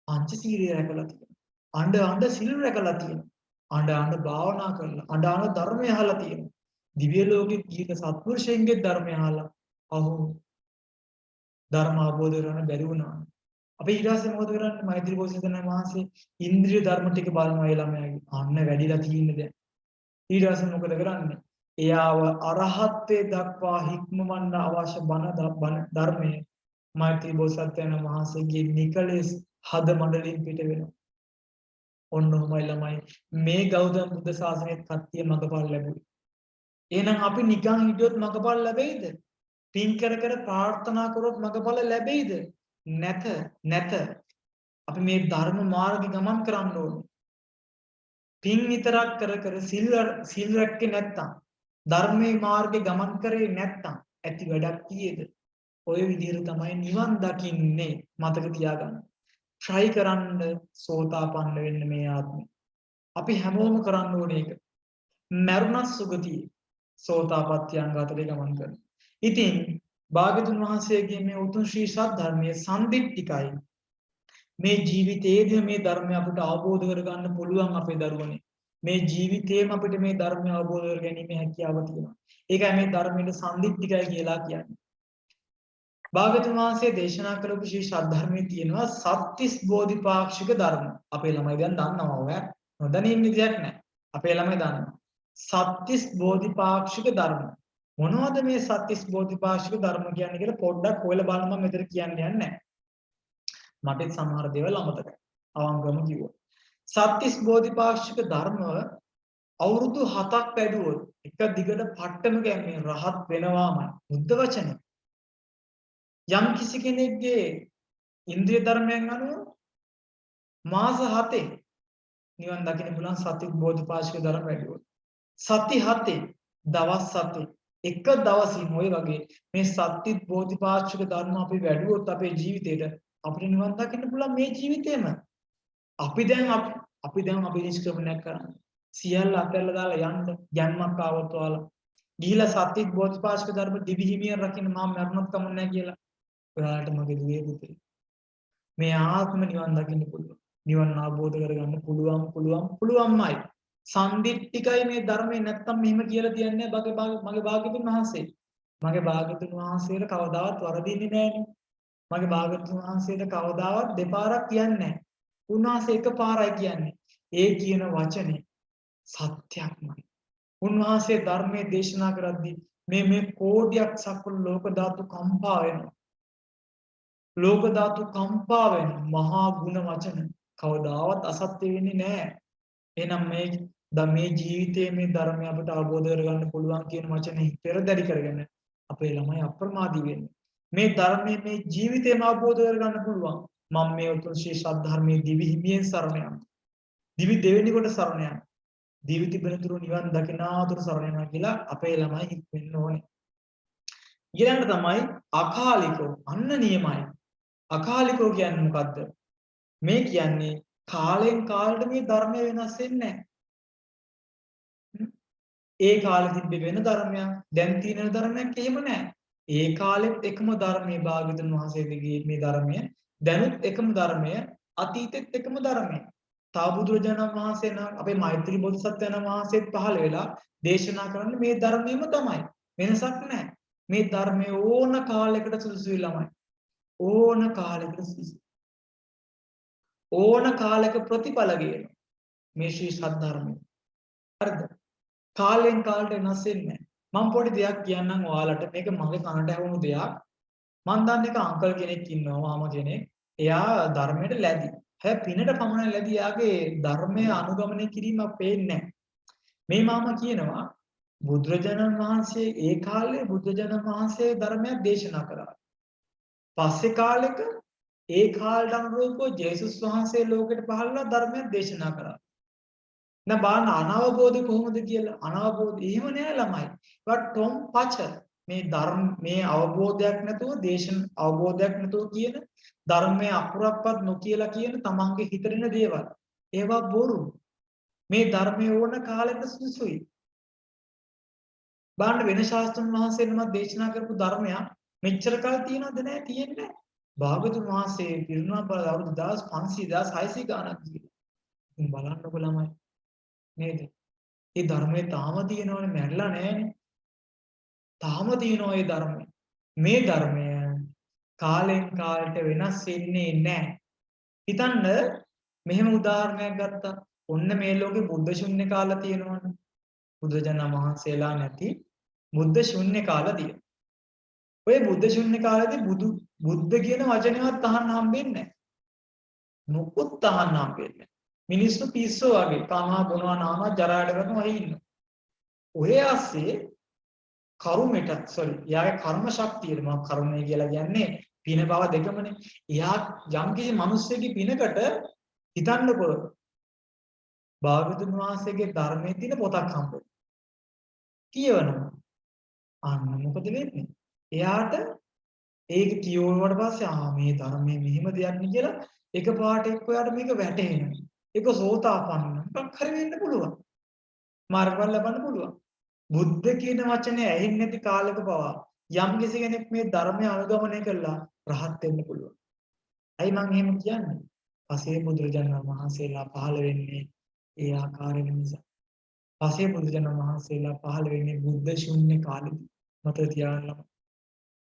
පංචශීලය රැකලා තියෙනවා. අඬ සිල් රැකලා තියෙනවා. අඬ භාවනා කරලා අඬ ධර්මය අහලා තියෙනවා. දිව්‍ය ලෝකෙ ගිහින් සත්පුරුෂයන්ගේ ධර්මය අහලා අහු ධර්ම අවබෝධ කරගන්න බැරි වුණා. අපි ඊට පස්සේ මොකද කරන්නේ? මෛත්‍රී බෝසත්ණන් වහන්සේ ඉන්ද්‍රිය ධර්ම ටික බලනවා ඒ ළමයාගේ. අන්න වැඩිලා තියෙන්නේ දැන්. ඊට පස්සේ මොකද කරන්නේ? එයාව අරහත්ත්වයට දක්වා හික්මවන්න අවශ්‍ය බණ ධර්මයේ මෛත්‍රී බෝසත්ණන් වහන්සේගේ නිකලෙස් හද මණ්ඩලයෙන් පිට වෙනවා. ඔන්න ඔහමයි ළමයි මේ ගෞතම බුද්ධ ශාසනයත් කට්ටිය මඟපල් ලැබුවේ. එහෙනම් අපි නිකන් හිටියොත් මඟපල් ලැබෙයිද? පින් කර කර ප්‍රාර්ථනා කරොත් මඟපල ලැබෙයිද? නැත. අපි මේ ධර්ම මාර්ගේ ගමන් කරන්න ඕනේ. පින් විතරක් කර කර සිල් රැක්කේ නැත්තම් ධර්මයේ මාර්ගේ ගමන් කරේ නැත්තම් ඇති වැඩක් කීයේද? ඔය විදිහට තමයි නිවන් දකින්නේ. මතක තියාගන්න. try කරන්න සෝතාපන්න වෙන්න මේ ආත්මේ. අපි හැමෝම කරන්න ඕනේ ඒක. මරුණත් සුගතිය සෝතාපට්ටි අංග අතරේ ගමන් කරනවා. ඉතින් භාග්‍යතුන් වහන්සේගේ මේ උතුම් ශ්‍රී සද්ධර්මයේ සම්දිට්ඨිකයි. මේ ජීවිතයේදී මේ ධර්මය අපිට අවබෝධ කරගන්න පුළුවන් අපේ දරුවනේ. මේ ජීවිතේම අපිට මේ ධර්මය අවබෝධ කර ගැනීම හැකියාව තියෙනවා. ඒකයි මේ ධර්මයේ සම්දිට්ඨිකයි කියලා කියන්නේ. භාග්‍යතුන් වහන්සේ දේශනා කරපු ශ්‍රී සද්ධර්මයේ තියෙනවා සත්‍තිස් බෝධිපාක්ෂික ධර්ම. අපේ ළමයි දැන් දන්නවා ඔය. නොදැනින්න දෙයක් නැහැ. අපේ ළමයි දන්නවා. සත්‍තිස් බෝධිපාක්ෂික ධර්ම. මොනවද මේ සත්‍තිස් බෝධිපාක්ෂික ධර්ම කියන්නේ කියලා පොඩ්ඩක් හොයලා බලන්න මම මෙතන කියන්න යන්නේ නැහැ. මට සමහර දේවල් අමතකයි. අවංගම කිව්වා. සත්‍තිස් බෝධිපාක්ෂික ධර්ම අවුරුදු 7ක් වැඩුවොත් එක දිගට පට්ටම ගැම්මේ රහත් වෙනවාමයි. බුද්ධ වචනේ. යම් කිසි කෙනෙක්ගේ ඉන්ද්‍රිය ධර්මයන් අනුව මාස 7 නිවන් දකින්න පුළුවන් සත්‍තිස් බෝධිපාක්ෂික ධර්ම වැඩුවොත්. සති 7 දවස් 7 එක දවසින් ඔය වගේ මේ සත්‍තිස් බෝධිපාක්ෂික ධර්ම අපි වැඩුවොත් අපේ ජීවිතේට අපිට නිවන් දකින්න පුළුවන් මේ ජීවිතේම. අපි දැන් අපි නිෂ්ක්‍රමණයක් කරන්නේ. සියල්ල අතහැරලා දාලා යන්න යන්මක් ආවොත් ඔයාලා ගිහිලා සත්‍තිස් බෝධිපාක්ෂික ධර්ම දිවිහිමියෙන් රකින්න මම මරණත් කම නැහැ කියලා. ඔයාලට මගේ දුවේ පුතේ. මේ ආත්ම නිවන් දකින්න පුළුවන්. නිවන් අවබෝධ කරගන්න පුළුවන්මයි. සම්දිට්ඨිකයි මේ ධර්මේ නැත්තම් මෙහෙම කියලා තියන්නේ මගේ භාග්‍යතුන් වහන්සේ. මගේ භාග්‍යතුන් වහන්සේට කවදාවත් වරදින්නේ නැහැනේ. මගේ භාග්‍යතුන් වහන්සේට කවදාවත් දෙපාරක් කියන්නේ නැහැ. උන්වහන්සේ එකපාරයි කියන්නේ. ඒ කියන වචනේ සත්‍යක්මයි. උන්වහන්සේ ධර්මයේ දේශනා කරද්දී මේ කෝටියක් සක්වල ලෝක ධාතු කම්පා වෙනවා. ලෝක ධාතු කම්පා වෙන මහා ගුණ වචන කවදාවත් අසත්‍ය වෙන්නේ නැහැ. එහෙනම් මේ ජීවිතයේ මේ ධර්මය අපට අවබෝධ කරගන්න පුළුවන් කියන වචනේ පෙරදරි කරගෙන අපේ ළමයි අප්‍රමාදී වෙන්න. මේ ධර්මයේ මේ ජීවිතේම අවබෝධ කරගන්න පුළුවන්. මම මේ උතුම් ශ්‍රී සද්ධර්මයේ දිවි හිමියෙන් සරණ යනවා. දිවි දෙවෙනි කොට සරණ යනවා. දිවි තිබෙනතුරු නිවන් දකිනාතුරු සරණ යනවා කියලා අපේ ළමයි හිතෙන්න ඕනේ. ඊළඟට තමයි අකාලිකෝ අන්න නියමයි. අකාලිකෝ කියන්නේ මොකද්ද? මේ කියන්නේ කාලෙන් කාලට මේ ධර්මය වෙනස් වෙන්නේ නැහැ. ඒ කාලෙ තිබ්බ වෙන ධර්මයක් දැන් තියෙන ධර්මයක් එහෙම නැහැ. ඒ කාලෙත් එකම ධර්මයේ භාග්‍යවතුන් වහන්සේගේ මේ ධර්මය දැනුත් එකම ධර්මය අතීතෙත් එකම ධර්මය. තාවුදුරජාණන් වහන්සේ නම් අපේ මෛත්‍රී බෝධිසත්වයන් වහන්සේත් පහළ වෙලා දේශනා කරන්නේ මේ ධර්මයම තමයි. වෙනසක් නැහැ. මේ ධර්මයේ ඕන කාලයකට සුදුසු ළමයි. ඕන කාලයකට සුදුසුයි. ඕන කාලයක ප්‍රතිඵල ගේන මේ ශ්‍රී සද්ධර්මය. හරිද? කාලෙන් කාලට වෙනස් වෙන්නේ නැහැ. මම පොඩි දෙයක් කියන්නම් ඔයාලට. මේක මගේ කනට ඇහුණු දෙයක්. මම දන්න එක අංකල් කෙනෙක් ඉන්නවා මාම කෙනෙක්. එයා ධර්මයට ලැබි. හැබැයි පිනට පමණ ලැබි එයාගේ ධර්මය අනුගමනය කිරීමක් පේන්නේ නැහැ. මේ මාමා කියනවා බුදුරජාණන් වහන්සේ ඒ කාලේ බුදුරජාණන් වහන්සේ ධර්මයක් දේශනා කරා. පස්සේ කාලෙක ඒ කාලට අනුරූපව ජේසුස් වහන්සේ ලෝකෙට පහළලා ධර්මයක් දේශනා කරා. දැන් බලන්න අනවබෝධ කොහොමද කියලා. අනවබෝධ එහෙම නෑ ළමයි. but ටොම් පච මේ ධර්ම මේ අවබෝධයක් නැතුව දේශන අවබෝධයක් නැතුව කියන ධර්මයේ අකුරක්වත් නොකියලා කියන තමන්ගේ හිතරින දේවල්. ඒවා බොරු. මේ ධර්මයේ ඕන කාලෙක සුසුයි. බලන්න වෙන ශාස්ත්‍රඥ වහන්සේ නමක් දේශනා කරපු ධර්මයක් මෙච්චර කල් තියෙනවද නැහැ තියෙන්නේ නැහැ. භාගතුන් වහන්සේ පිරිනමන බල අවුරුදු 1500 1600 ගානක් ගිහින්. ඉතින් බලන්නකො ළමයි නේද? මේ ධර්මයේ තාම තියෙනවනේ මැරලා නැහැනේ. තාම තියෙනවා මේ ධර්මය. මේ ධර්මය කාලෙන් කාලට වෙනස් වෙන්නේ නැහැ. හිතන්න මෙහෙම උදාහරණයක් ගත්තා. ඔන්න මේ ලෝකේ බුද්ධ ශුන්‍ය කාලා තියෙනවනේ. බුදුජානක මහන්සියලා නැති බුද්ධ ශුන්‍ය කාලදී. ඔය බුද්ධ ශුන්‍ය කාලේදී බුද්ධ කියන වචනයවත් අහන්න හම්බෙන්නේ නැහැ. මොකුත් අහන්න හම්බෙන්නේ නැහැ. මිනිස්සු පිස්සෝ වගේ කනවා බොනවා නානවා ජරාට කරනවා ඉන්නවා. ඔය ASCII කර්මයට යාගේ කර්ම ශක්තියට මම කර්මය කියලා කියන්නේ පින බව දෙකමනේ. එයා යම් කිසි මිනිස්සෙකගේ පිනකට හිතන්නකො භාගතුන් වහන්සේගේ ධර්මයේ තියෙන පොතක් හම්බුනේ. කියවනවා. අන්න මොකද වෙන්නේ? එයාට ඒක කියවුවාට පස්සේ මේ ධර්මයේ මෙහිම දෙයක් නේ කියලා එකපාරට එක්කයාට මේක වැටහෙනවා. ඒක සෝතාපන්න. මොකක් හරි වෙන්න පුළුවන්. මාර්ගඵල ලබන්න පුළුවන්. බුද්ධ කියන වචනේ ඇහෙන්නේ නැති කාලයක පවා යම් කිසි කෙනෙක් මේ ධර්මය අනුගමනය කළා රහත් වෙන්න පුළුවන්. ඇයි මම එහෙම කියන්නේ? පසේ බුදුරජාණන් වහන්සේලා පහළ වෙන්නේ ඒ ආකාරයෙන් නිසා. පසේ බුදුරජාණන් වහන්සේලා පහළ වෙන්නේ බුද්ධ ශුන්‍ය කාලෙදී. මතක තියාගන්න.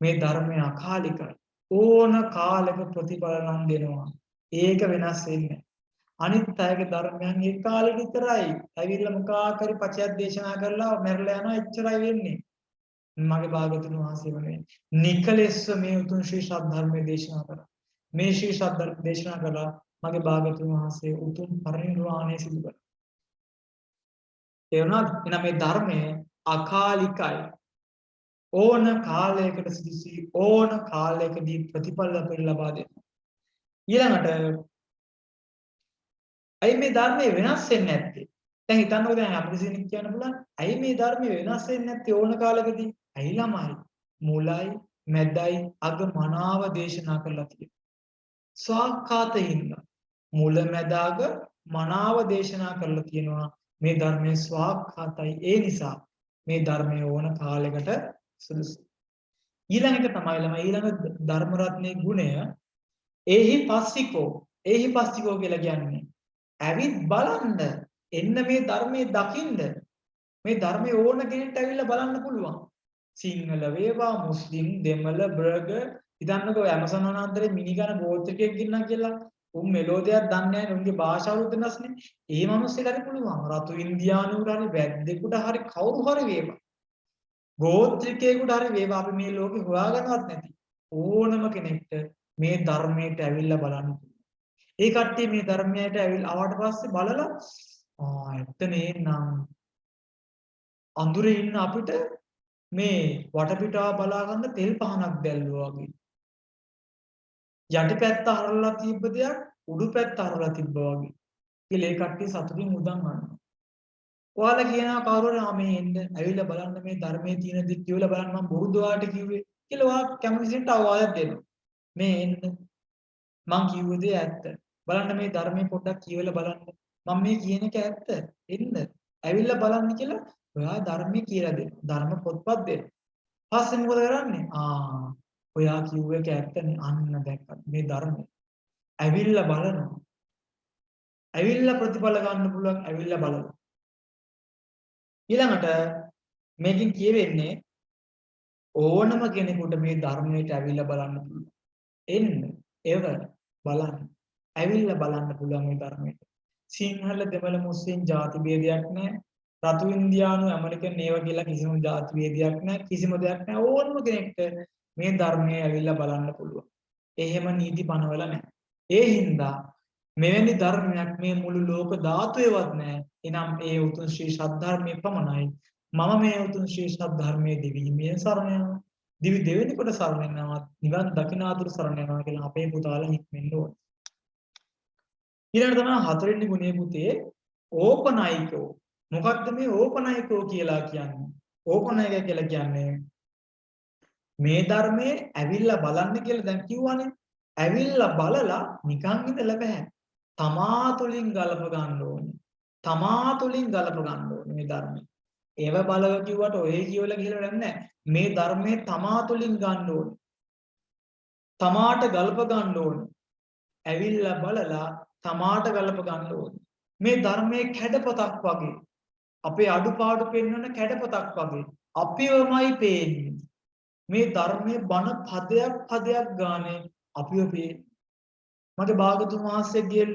මේ ධර්මය අකාලිකයි. ඕන කාලයක ප්‍රතිඵල නම් දෙනවා. ඒක වෙනස් වෙන්නේ. අනිත් අයගේ ධර්මයන් ඒ කාලෙ විතරයි. ඇවිල්ලා මොකක් හරි පචයක් දේශනා කරලා මැරලා යනවා එච්චරයි වෙන්නේ. මගේ භාගතුන් වහන්සේ වනේ නිකලෙස්ව මේ උතුම් ශ්‍රී සද්ධර්මයේ දේශනා කරා. මේ ශ්‍රී සද්ධර්ම දේශනා කළා මගේ භාගතුන් වහන්සේ උතුම් පරිනිර්වාණය සිදු කළා. ඒ වුණාද? එනම් මේ ධර්මය අකාලිකයි. ඕන කාලයකට සිදුසී ඕන කාලයකදී ප්‍රතිඵල ලබා දෙනවා. ඊළඟට ඇයි මේ ධර්මය වෙනස් වෙන්නේ නැත්තේ? දැන් හිතන්නකෝ දැන් අපිට කෙනෙක් කියන්න පුළුවන් ඇයි මේ ධර්මය වෙනස් වෙන්නේ නැත්තේ ඕන කාලෙකදී? ඇයි ළමයි මුලයි මැදයි අග මනාව දේශනා කරලා තියෙනවා. ස්වාක්ඛාතින්න මුල මැද අග මනාව දේශනා කරලා තියෙනවා. මේ ධර්මයේ ස්වාක්ඛාතයි. ඒ නිසා මේ ධර්මය ඕන කාලයකට සුදුසු. ඊළඟ එක තමයි ළමයි ඊළඟ ධර්ම රත්නයේ ගුණය ඒහි පස්සිකෝ කියලා කියන්නේ ඇවිත් බලන්න එන්න මේ ධර්මයේ දකින්න මේ ධර්මයේ ඕන කෙනෙක්ට ඇවිල්ලා බලන්න පුළුවන්. සිංහල වේවා මුස්ලිම් දෙමළ බර්ග ඉතින්කෝ ඇමසන් වනාන්තරේ මිනිගන ගෝත්‍රිකයෙක් ඉන්නා කියලා උන් මෙලෝදියක් දන්නේ නැහැ උන්ගේ භාෂාව වෙනස්නේ. ඒ මිනිස්සුන්ට හරි පුළුවන්. රතු ඉන්දියානුන්ට හරි වැද්දෙකුට හරි කවුරු හරි වේවා. ගෝත්‍රිකයෙකුට හරි වේවා අපි මේ ලෝකේ හොයාගන්නවත් නැති ඕනම කෙනෙක්ට මේ ධර්මයට ඇවිල්ලා බලන්න. ඒ කට්ටිය මේ ධර්මයට ඇවිල්ලා ආවට පස්සේ බලලා ඇත්ත නේනම් අඳුරේ ඉන්න අපිට මේ වටපිටාව බලා ගන්න තෙල් පහනක් දැල්ලුවා වගේ. යටිපැත්ත හරලා තිබ්බ දෙයක් උඩු පැත්ත හරලා තිබ්බා වගේ. කියලා ඒ කට්ටිය සතුටින් උදන් ගන්නවා. ඔයාලා කියනවා කවුරුහරි මේ එන්න ඇවිල්ලා බලන්න මේ ධර්මයේ තියෙන දේ කියලා බලන්න මම බොරුද ඔයාලට කිව්වේ කියලා ඔයා කැමතිසින්ට අවවාදයක් දෙනවා. මේ එන්න මං කිව්ව දේ ඇත්ත. බලන්න මේ ධර්මයේ පොඩ්ඩක් කියවලා බලන්න. මම මේ කියන එක ඇත්ත. එන්න ඇවිල්ලා බලන්න කියලා ඔයා ධර්මයේ කියලා දෙනවා. ධර්ම පොත්පත් දෙනවා. පස්සේ මොකද කරන්නේ? ඔයා කිව්ව එක ඇත්තනේ. අන්න දැක්කත් මේ ධර්මය. ඇවිල්ලා බලනවා. ඇවිල්ලා ප්‍රතිඵල ගන්න පුළුවන්. ඇවිල්ලා බලනවා. ඊළඟට මේකෙන් කියවෙන්නේ ඕනම කෙනෙකුට මේ ධර්මයට ඇවිල්ලා බලන්න පුළුවන්. එන්න එවර බලන්න. ඇවිල්ලා බලන්න පුළුවන් මේ ධර්මයට. සිංහල දෙමළ මුස්ලිම් ಜಾති ભેදයක් නැහැ. රතු ඉන්දියානු ඇමරිකන් ඒව කියලා කිසිම ಜಾති ભેදයක් නැහැ. කිසිම දෙයක් නැහැ. ඕනම කෙනෙක්ට මේ ධර්මයේ ඇවිල්ලා බලන්න පුළුවන්. එහෙම නීති පනවල නැහැ. ඒ හින්දා මෙවැනි ධර්මයක් මේ මුළු ලෝක ධාතුවේවත් නැහැ. එනම් ඒ උතුම් ශ්‍රී සද්ධර්මයේ පමණයි. මම මේ උතුම් ශ්‍රී සද්ධර්මයේ දිවිහිමියෙන් සරණ යනවා. දිවි දෙවෙනි කොට සරණ යනවා. නිවන් දකිනාතුරු සරණ යනවා කියලා අපේ පුතාලා හික්මෙන්න ඕනේ. ඊළඟට තමයි හතරවෙනි ගුණයේ පුතේ ඕපනයිකෝ. මොකක්ද මේ ඕපනයිකෝ කියලා කියන්නේ? ඕපනයික කියලා කියන්නේ මේ ධර්මයේ ඇවිල්ලා බලන්න කියලා දැන් කිව්වනේ. ඇවිල්ලා බලලා නිකන් ඉඳලා බෑ. තමා තුළින් ගලප ගන්න ඕනේ. තමා තුළින් ගලප ගන්න ඕනේ මේ ධර්මය. ඒව බලව කිව්වට ඔය කියවලා ගිහලා වැඩක් නැහැ. මේ ධර්මයේ තමා තුළින් ගන්න ඕනේ. තමාට ගලප ගන්න ඕනේ. ඇවිල්ලා බලලා තමාට ගලප ගන්න ඕනේ. මේ ධර්මයේ කැඩපතක් වගේ අපේ අඩුපාඩු පෙන්වන කැඩපතක් වගේ අපිවමයි පේන්නේ. මේ ධර්මයේ බණ පදයක් පදයක් ගානේ අපිව පේන්නේ. මගේ භාගතුන් වහන්සේගේ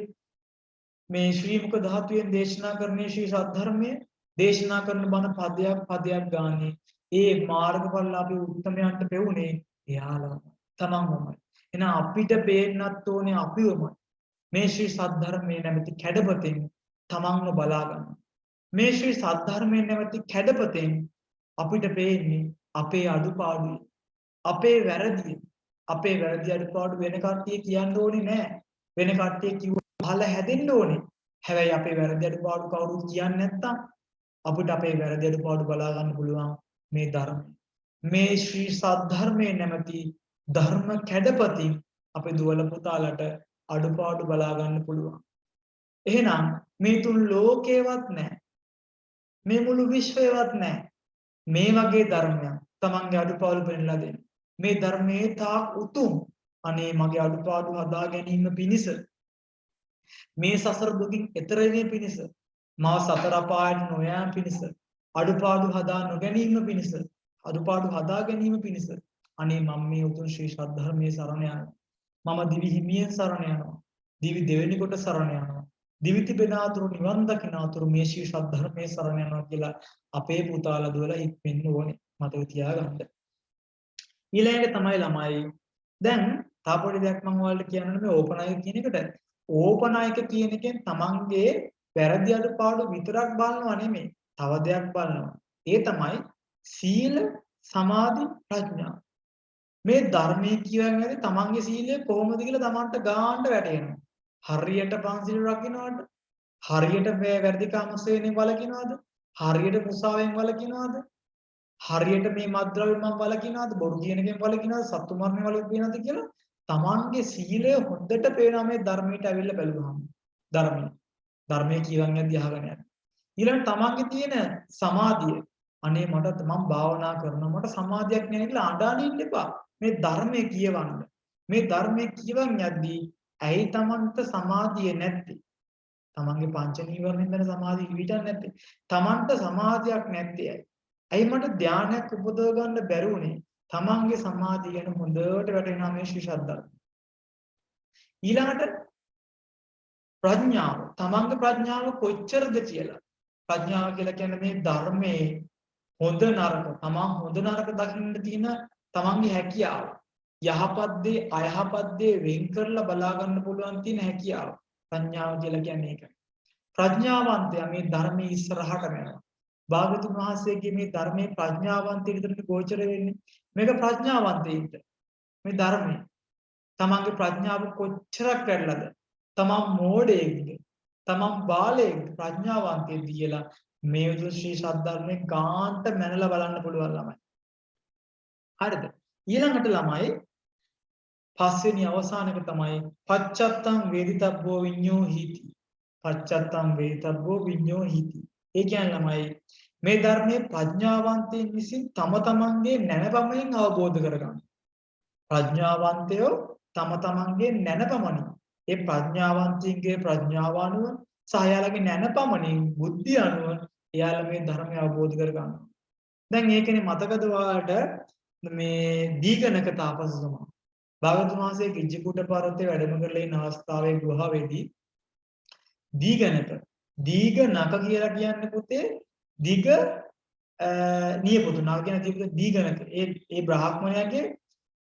මේ ශ්‍රී මුක ධාතුවෙන් දේශනා කරන්නේ ශ්‍රී සද්ධර්මයේ දේශනා කරන බණ පදයක් පදයක් ගානේ ඒ මාර්ගඵල අපි උත්තමයන්ට පෙවුනේ එයාලා තමන්මයි. එහෙනම් අපිට පේන්නත් ඕනේ අපිවමයි. මේ ශ්‍රී සද්ධර්මයේ නැමැති කැඩපතෙන් තමන්ව බලා ගන්න. මේ ශ්‍රී සද්ධර්මයේ නැමැති කැඩපතෙන් අපිට පේන්නේ අපේ අඩුපාඩු, අපේ වැරදි, අපේ වැරදි අඩුපාඩු වෙන කට්ටිය කියන්න ඕනේ නැහැ. වෙන කට්ටිය කිව්ව පහල හැදෙන්න ඕනේ. හැබැයි අපේ වැරදි අඩුපාඩු කවුරුත් කියන්නේ නැත්තම් අපිට අපේ වැරදි අඩුපාඩු බලා ගන්න පුළුවන් මේ ධර්මය. මේ ශ්‍රී සද්ධර්මයේ නැමැති ධර්ම කැඩපතින් අපේ දුවල පුතාලට අඩුපාඩු බලා ගන්න පුළුවන්. එහෙනම් මේ තුන් ලෝකේවත් නැහැ. මේ මුළු විශ්වයවත් නැහැ. මේ වගේ ධර්මයක් තමන්ගේ අඩුපාඩු පෙන්ලා දෙන්න. මේ ධර්මයේ තාක් උතුම්. අනේ මගේ අඩුපාඩු හදා ගැනීම පිණිස මේ සසර දුකින් එතර වීම පිණිස මාව සතර අපායට නොයෑම පිණිස අඩුපාඩු හදා නොගැනීම පිණිස අඩුපාඩු හදා ගැනීම පිණිස අනේ මම මේ උතුම් ශ්‍රී සද්ධර්මයේ සරණ යනවා. මම දිවි හිමියෙන් සරණ යනවා. දිවි දෙවෙනි කොට සරණ යනවා. දිවි තිබෙනාතුරු නිවන් දකිනාතුරු මේ ශ්‍රී සද්ධර්මයේ සරණ යනවා කියලා අපේ පුතාලා දුවලා හික්මෙන්න ඕනේ. මතක තියාගන්න. ඊළඟට තමයි ළමයි. දැන් තාපොඩි දෙයක් මම ඔයාලට කියන්න මේ ඕපනායක කියන එකට. ඕපනායක කියන එකෙන් තමන්ගේ වැරදි අඩුපාඩු විතරක් බලනවා නෙමෙයි. තව දෙයක් බලනවා. ඒ තමයි සීල, සමාධි, ප්‍රඥා. මේ ධර්මයේ කියවන්නේ තමන්ගේ සීලය කොහොමද කියලා තමන්ට ගාන්න වැටෙනවා. හරියට පන්සිල් රකින්නවද? හරියට වැරදි කාමසේනේ වලකිනවද? හරියට මුසාවෙන් වලකිනවද? හරියට මේ මත්ද්‍රව්‍ය මම වලකිනවද? බොරු කියන එකෙන් වලකිනවද? සත්තු මරණය වලකිනවද කියලා තමන්ගේ සීලය හොඳට පේනවා මේ ධර්මයට ඇවිල්ලා බැලුවාම. ධර්මයේ කියවන් යද්දී අහගෙන යන්න. ඊළඟ තමන්ගේ තියෙන සමාධිය. අනේ මට මම භාවනා කරනවා මට සමාධියක් නැහැ කියලා අඬන්න ඉන්න එපා. මේ ධර්මයේ කියවන්න. මේ ධර්මයේ කියවන් යද්දී ඇයි තමන්ට සමාධිය නැත්තේ? තමන්ගේ පංච නීවරණෙන් දැන සමාධිය හිවිටන්නේ නැත්තේ? තමන්ට සමාධියක් නැත්තේ ඇයි? ඇයි මට ධානයක් උපදව ගන්න බැරි වුනේ? තමන්ගේ සමාධිය ගැන හොඳට වැටෙනවා මේ ශ්‍රී ශ්‍රද්ධාව. ඊළඟට ප්‍රඥාව. තමන්ගේ ප්‍රඥාව කොච්චරද කියලා. ප්‍රඥාව කියලා කියන්නේ මේ ධර්මයේ හොඳ නරක තමන් හොඳ නරක දකින්න තියෙන තමන්ගේ හැකියාව. යහපත් දේ අයහපත් දේ වෙන් කරලා බලා ගන්න පුළුවන් තියෙන හැකියාව. ප්‍රඥාව කියලා කියන්නේ ඒක. ප්‍රඥාවන්තයා මේ ධර්මයේ ඉස්සරහට යනවා. භාගතුන් වහන්සේගේ මේ ධර්මයේ ප්‍රඥාවන්තයෙක් විතරට ගෝචර වෙන්නේ. මේක ප්‍රඥාවන්තයෙක්ද? මේ ධර්මයේ තමන්ගේ ප්‍රඥාව කොච්චරක් වැඩිලාද? තමන් මෝඩයෙක්ද? තමන් බාලයෙක්ද? ප්‍රඥාවන්තයෙක්ද කියලා මේ උතුම් ශ්‍රී සද්ධර්මයේ ගාන්ට මැනලා බලන්න පුළුවන් ළමයි. හරිද? ඊළඟට ළමයි පස්වෙනි අවසානක තමයි පච්චත්තං වේදිතබ්බෝ විඤ්ඤෝ හිති. පච්චත්තං වේදිතබ්බෝ විඤ්ඤෝ හිති. ඒ කියන්නේ ළමයි මේ ධර්මයේ ප්‍රඥාවන්තයින් විසින් තම තමන්ගේ නැනපමණින් අවබෝධ කරගන්න. ප්‍රඥාවන්තයෝ තම තමන්ගේ නැනපමණින් ඒ ප්‍රඥාවන්තයින්ගේ ප්‍රඥාව අනුව සහයාලගේ නැනපමණින් බුද්ධිය අනුව එයාලා මේ ධර්මය අවබෝධ කරගන්න. දැන් ඒකනේ මතකද ඔයාලට මේ දීඝනක තාපසතුමා භාගතුන් වහන්සේ කිජ්ජකූට පර්වතයේ වැඩම කරලා ඉන්න අවස්ථාවේ ගුහාවේදී දීඝනක දීඝනක කියලා කියන්නේ පුතේ දිග නියපොතු නග කියන දීපොතු දීඝනක ඒ බ්‍රාහ්මණයාගේ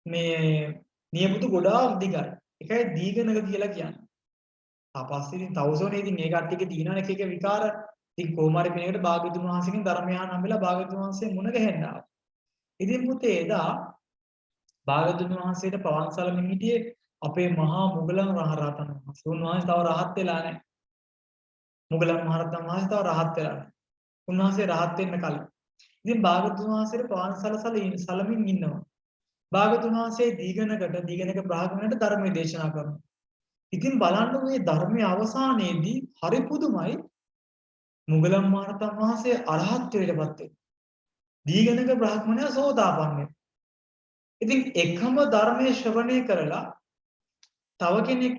මේ නියපොතු ගොඩාක් දිගයි. ඒකයි දීඝනක කියලා කියන්නේ. තාපස්සේ ඉතින් තවුසෝනේ ඉතින් ඒ කට්ටියගේ තියෙනවනේ එක එක විකාර. ඉතින් කොහොම හරි කෙනෙකුට භාග්‍යවතුන් වහන්සේගෙන් ධර්මය අහන්න හම්බෙලා භාග්‍යවතුන් වහන්සේ මුණ ගැහෙන්න ආවා. ඉතින් පුතේ එදා භාග්‍යවතුන් වහන්සේට පවන්සලමින් හිටියේ අපේ මහා මුගලන් රහතන් වහන්සේ. උන්වහන්සේ තව රහත් වෙලා නැහැ. මුගලන් මහරහතන් වහන්සේ තව රහත් වෙලා නැහැ. උන්වහන්සේ රහත් වෙන්න කලින්. ඉතින් භාග්‍යවතුන් වහන්සේට සලමින් ඉන්නවා. භාග්‍යවතුන් වහන්සේ දීඝනක බ්‍රාහ්මණයට ධර්මයේ දේශනා කරනවා. ඉතින් බලන්න මේ ධර්මයේ අවසානයේදී හරි පුදුමයි මුගලන් මහරහතන් වහන්සේ අරහත්ත්වයටපත් වෙනවා. දීඝනක බ්‍රාහ්මණයා සෝතාපන්නයි. ඉතින් එකම ධර්මයේ ශ්‍රවණය කරලා තව කෙනෙක්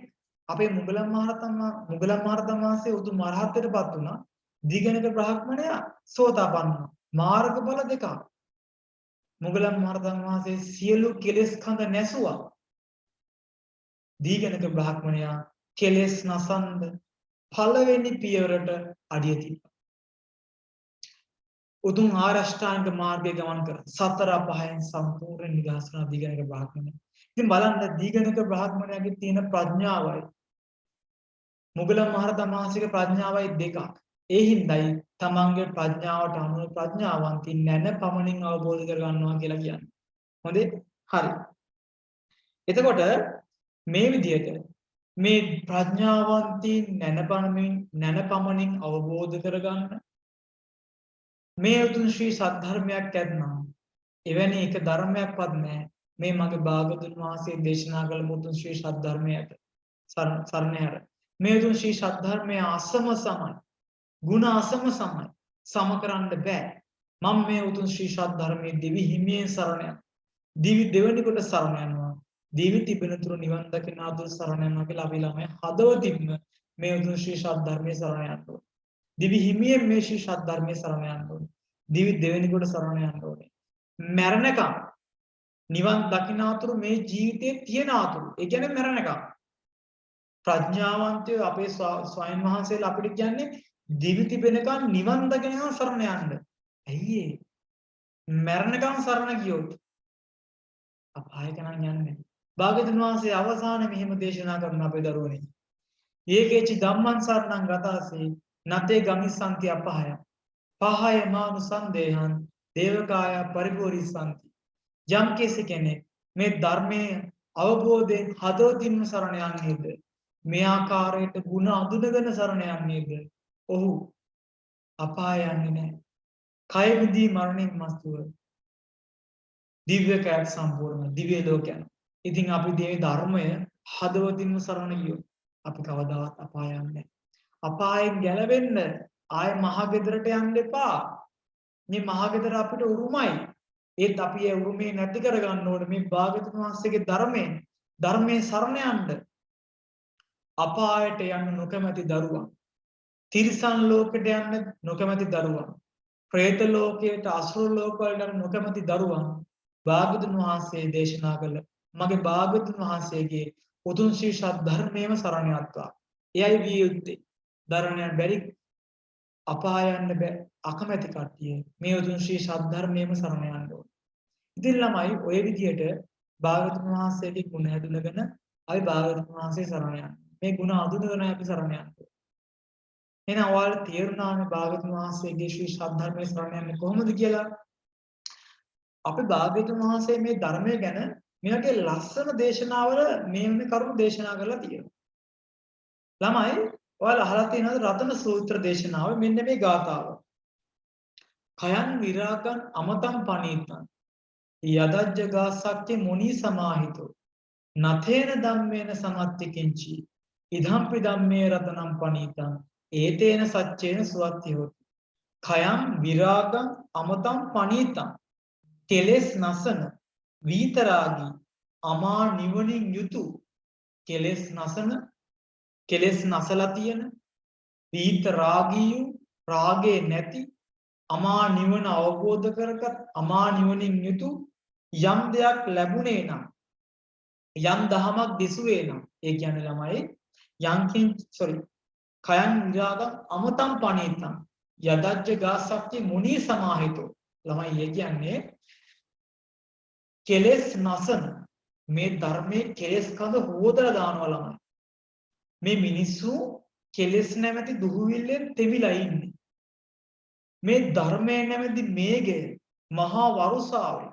අපේ මුගලන් මහරහතන් වහන්සේ උතුම් අරහත්ත්වයටපත් වුණා. දීඝනක බ්‍රාහ්මණයා සෝතාපන්න වුණා. මාර්ගඵල දෙකක්. මුගලන් මහරහතන් වහන්සේ සියලු කෙලෙස් කඳ නැසුවා. දීඝනක බ්‍රාහ්මණයා කෙලෙස් නසන්ද පළවෙනි පියවරට අඩිය තිබ්බා. උතුම් ආරෂ්ඨාංග මාර්ගයේ ගමන් කර සතර පහෙන් සම්පූර්ණ නිදහස් වන දීඝනක බ්‍රාහ්මණයා. ඉතින් බලන්න දීඝනක බ්‍රාහ්මණයාගේ තියෙන ප්‍රඥාවයි මුගලන් මහරහතන් වහන්සේගේ ප්‍රඥාවයි දෙකක්. ඒ හින්දායි තමන්ගේ ප්‍රඥාවට අනුව ප්‍රඥාවන්තින් නැන පමණින් අවබෝධ කර ගන්නවා කියලා කියන්නේ. හොඳේ? හරි. එතකොට මේ විදිහට මේ ප්‍රඥාවන්තින් නැන පමණින් අවබෝධ කරගන්න මේ උතුම් ශ්‍රී සද්ධර්මයක් ඇත්නම් එවැනි එක ධර්මයක්වත් නැහැ. මේ මගේ භාගතුන් වහන්සේ දේශනා කළ උතුම් ශ්‍රී සද්ධර්මයට සරණ යාර. මේ උතුම් ශ්‍රී සද්ධර්මයේ අසම සමයි. ගුණ අසම සමයි. සම කරන්න බෑ. මම මේ උතුම් ශ්‍රී සද්ධර්මයේ දිවි හිමියෙන් සරණ යනවා. දිවි දෙවනි කොට සරණ යනවා. දිවි තිබෙන තුරු නිවන් දකින ආතුර සරණ යනවා කියලා අපි ළමයි හදවතින්ම මේ උතුම් ශ්‍රී සද්ධර්මයේ සරණ යන්න ඕනේ. දිවි හිමියෙන් මේ ශ්‍රී සද්ධර්මයේ සරණ යන්න ඕනේ. දිවි දෙවෙනි කොට සරණ යන්න ඕනේ. මරණකම් නිවන් දකින ආතුර මේ ජීවිතයේ තියෙන ආතුර. ඒ කියන්නේ මරණකම්. ප්‍රඥාවන්තයෝ අපේ ස්වයන් වහන්සේලා අපිට කියන්නේ දිවි තිබෙනකන් නිවන් දකිනකන් සරණ යන්න. ඇයි ඒ? මරණකම් සරණ ගියොත් අපායට නම් යන්නේ. භාග්‍යවතුන් වහන්සේ අවසානයේ මෙහෙම දේශනා කරන අපේ දරුවනේ. ඒකේචි ධම්මං සරණං ගතාසේ නතේ ගමිස්සන්ති අපහය. පහය මානු සන්දේහං දේවකාය පරිපූර්ණසන්ති. යම් කෙනෙක් මේ ධර්මයේ අවබෝධයෙන් හදවතින්ම සරණ යන්නේද මේ ආකාරයට ಗುಣ අඳුනගෙන සරණ යන්නේද ඔහු අපාය යන්නේ නැහැ. කය විදී මරණින් මස්තුව දිව්‍ය කයක් සම්පූර්ණ දිව්‍ය ලෝකයන්. ඉතින් අපි මේ ධර්මය හදවතින්ම සරණ ගියොත් අපි කවදාවත් අපාය යන්නේ නැහැ. අපායෙන් ගැලවෙන්න ආය මහගෙදරට යන්න එපා. මේ මහගෙදර අපිට උරුමයි. ඒත් අපි ඒ උරුමේ නැති කරගන්න ඕනේ මේ භාග්‍යවතුන් වහන්සේගේ ධර්මයේ සරණ යන්න. අපායට යන්න නොකමැති දරුවන්, තිරිසන් ලෝකයට යන්න නොකමැති දරුවන්, പ്രേත ලෝකයට අසුර ලෝක වලට යන්න නොකමැති දරුවන් භාග්‍යවතුන් වහන්සේ දේශනා කළ මගේ භාග්‍යවතුන් වහන්සේගේ උතුම් ශ්‍රී සද්ධර්මයේම සරණ යත්වා. එයයි විය යුත්තේ. ධර්මයන් බැරි අපාය යන්න බෑ. අකමැති කට්ටිය මේ උතුම් ශ්‍රී සද්ධර්මයේම සරණ යන්න ඕනේ. ඉතින් ළමයි ඔය විදිහට භාග්‍යවතුන් වහන්සේගේ ගුණ හැදුනගෙන අපි භාග්‍යවතුන් වහන්සේ සරණ යන්න. මේ ගුණ අඳුනගෙන අපි සරණ යන්න. එහෙනම් ඔයාලට තේරුණානේ භාග්‍යවතුන් වහන්සේගේ ශ්‍රී සද්ධර්මයේ සරණ යන්නේ කොහොමද කියලා? අපි භාග්‍යවතුන් වහන්සේ මේ ධර්මය ගැන මේකේ ලස්සන දේශනාවල මේ වෙන කරුණු දේශනා කරලා තියෙනවා. ළමයි ඔයාලා අහලා තියෙනවද රතන සූත්‍ර දේශනාව මෙන්න මේ ගාථාව. කයන් විරාගං අමතං පනීතං යදජ්ජගා සක්්‍ය මුනි සමාහිතෝ නතේන ධම්මේන සමත්තිකින්චි ඉදම්පි ධම්මේ රතනම් පනීතං ඒතේන සච්චේන සුවත්ති හොති. කයන් විරාගං අමතං පනීතං කෙලෙස් නසන විතරාගී අමා නිවනින් යුතු කෙලෙස් නසලා තියෙන විතරාගී රාගේ නැති අමා නිවන අවබෝධ කරගත් අමා නිවනින් යුතු යම් දෙයක් ලැබුණේ නම් යම් දහමක් දිසුවේ නම් ඒ කියන්නේ ළමයි යංකින් කයන් විරාගම් අමතම් පණීතම් යදජ්ජ ගාසක්ති මුනි සමාහිතෝ ළමයි ඒ කියන්නේ කෙලෙස් නසන මේ ධර්මයේ කෙලෙස් කඳ හොදලා දානවා ළමයි මේ මිනිස්සු කෙලෙස් නැමැති දුහුවිල්ලෙන් තෙමිලා ඉන්නේ මේ ධර්මයේ නැමැති මේඝය මහා වරුසාවේ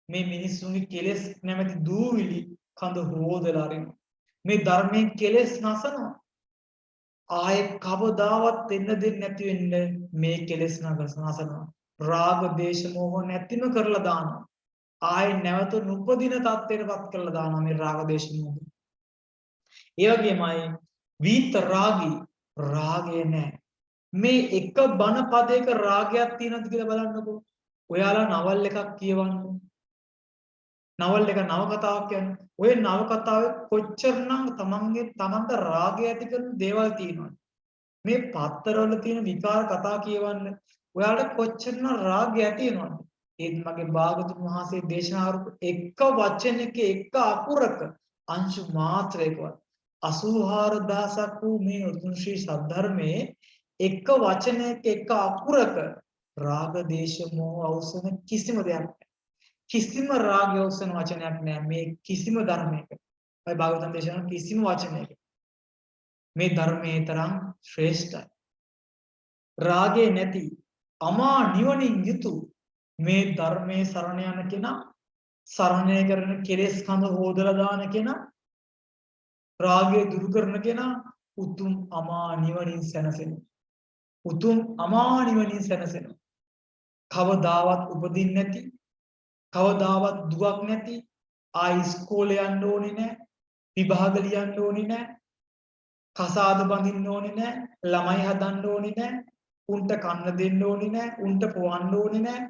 මේ මිනිස්සුන්ගේ කෙලෙස් නැමැති දූවිලි කඳ හොදලා අරිනවා මේ ධර්මයෙන් කෙලෙස් නසනවා ආයේ කවදාවත් එන්න දෙන්නේ නැති වෙන්න මේ කෙලෙස් නසනවා රාග දේශ මොහ නැතිම කරලා දානවා ආයේ නැවත නුපදින තත්ත්වයටපත් කරලා දානවා මේ රාග දේශ මොහ ඒ වගේමයි විත රාගී රාගය නැහැ මේ එක බණ පදයක රාගයක් තියෙනවද කියලා බලන්නකෝ ඔයාලා නවල් එකක් කියවන්න නවල් එක නවකතාවක් කියන්නේ ඔය නවකතාවේ කොච්චරනම් තමන්ට රාගය ඇති කරන දේවල් තියෙනවද මේ පත්තරවල තියෙන විකාර කතා කියවන්න ඔයාලට කොච්චරනම් රාගය ඇති වෙනවද ඒත් මගේ භාගතුන් වහන්සේ දේශනා කරපු එක වචනයක එක අකුරක අංශු මාත්‍රයකවත් 84000ක් වූ මේ උතුම් ශ්‍රී සද්ධර්මයේ එක වචනයක එක අකුරක රාග දේශ මොහ අවසන කිසිම දෙයක් කිසිම රාගය අවසන වචනයක් නෑ මේ කිසිම ධර්මයක. ඔය භාගවතන් දේශනා කිසිම වචනයක. මේ ධර්මයේ තරම් ශ්‍රේෂ්ඨයි. රාගේ නැති අමා නිවනින් යුතු මේ ධර්මයේ සරණ යන කෙනා සරණය කරන කෙලෙස් කඳ හොදලා දාන කෙනා රාගය දුරු කරන කෙනා උතුම් අමා නිවනින් සැනසෙනවා. උතුම් අමා නිවනින් සැනසෙනවා. කවදාවත් උපදින්නේ නැති කවදාවත් දුවක් නැති ආයි ඉස්කෝලේ යන්න ඕනේ නැහැ විභාග ලියන්න ඕනේ නැහැ කසාද බඳින්න ඕනේ නැහැ ළමයි හදන්න ඕනේ නැහැ උන්ට කන්න දෙන්න ඕනේ නැහැ උන්ට පොවන්න ඕනේ නැහැ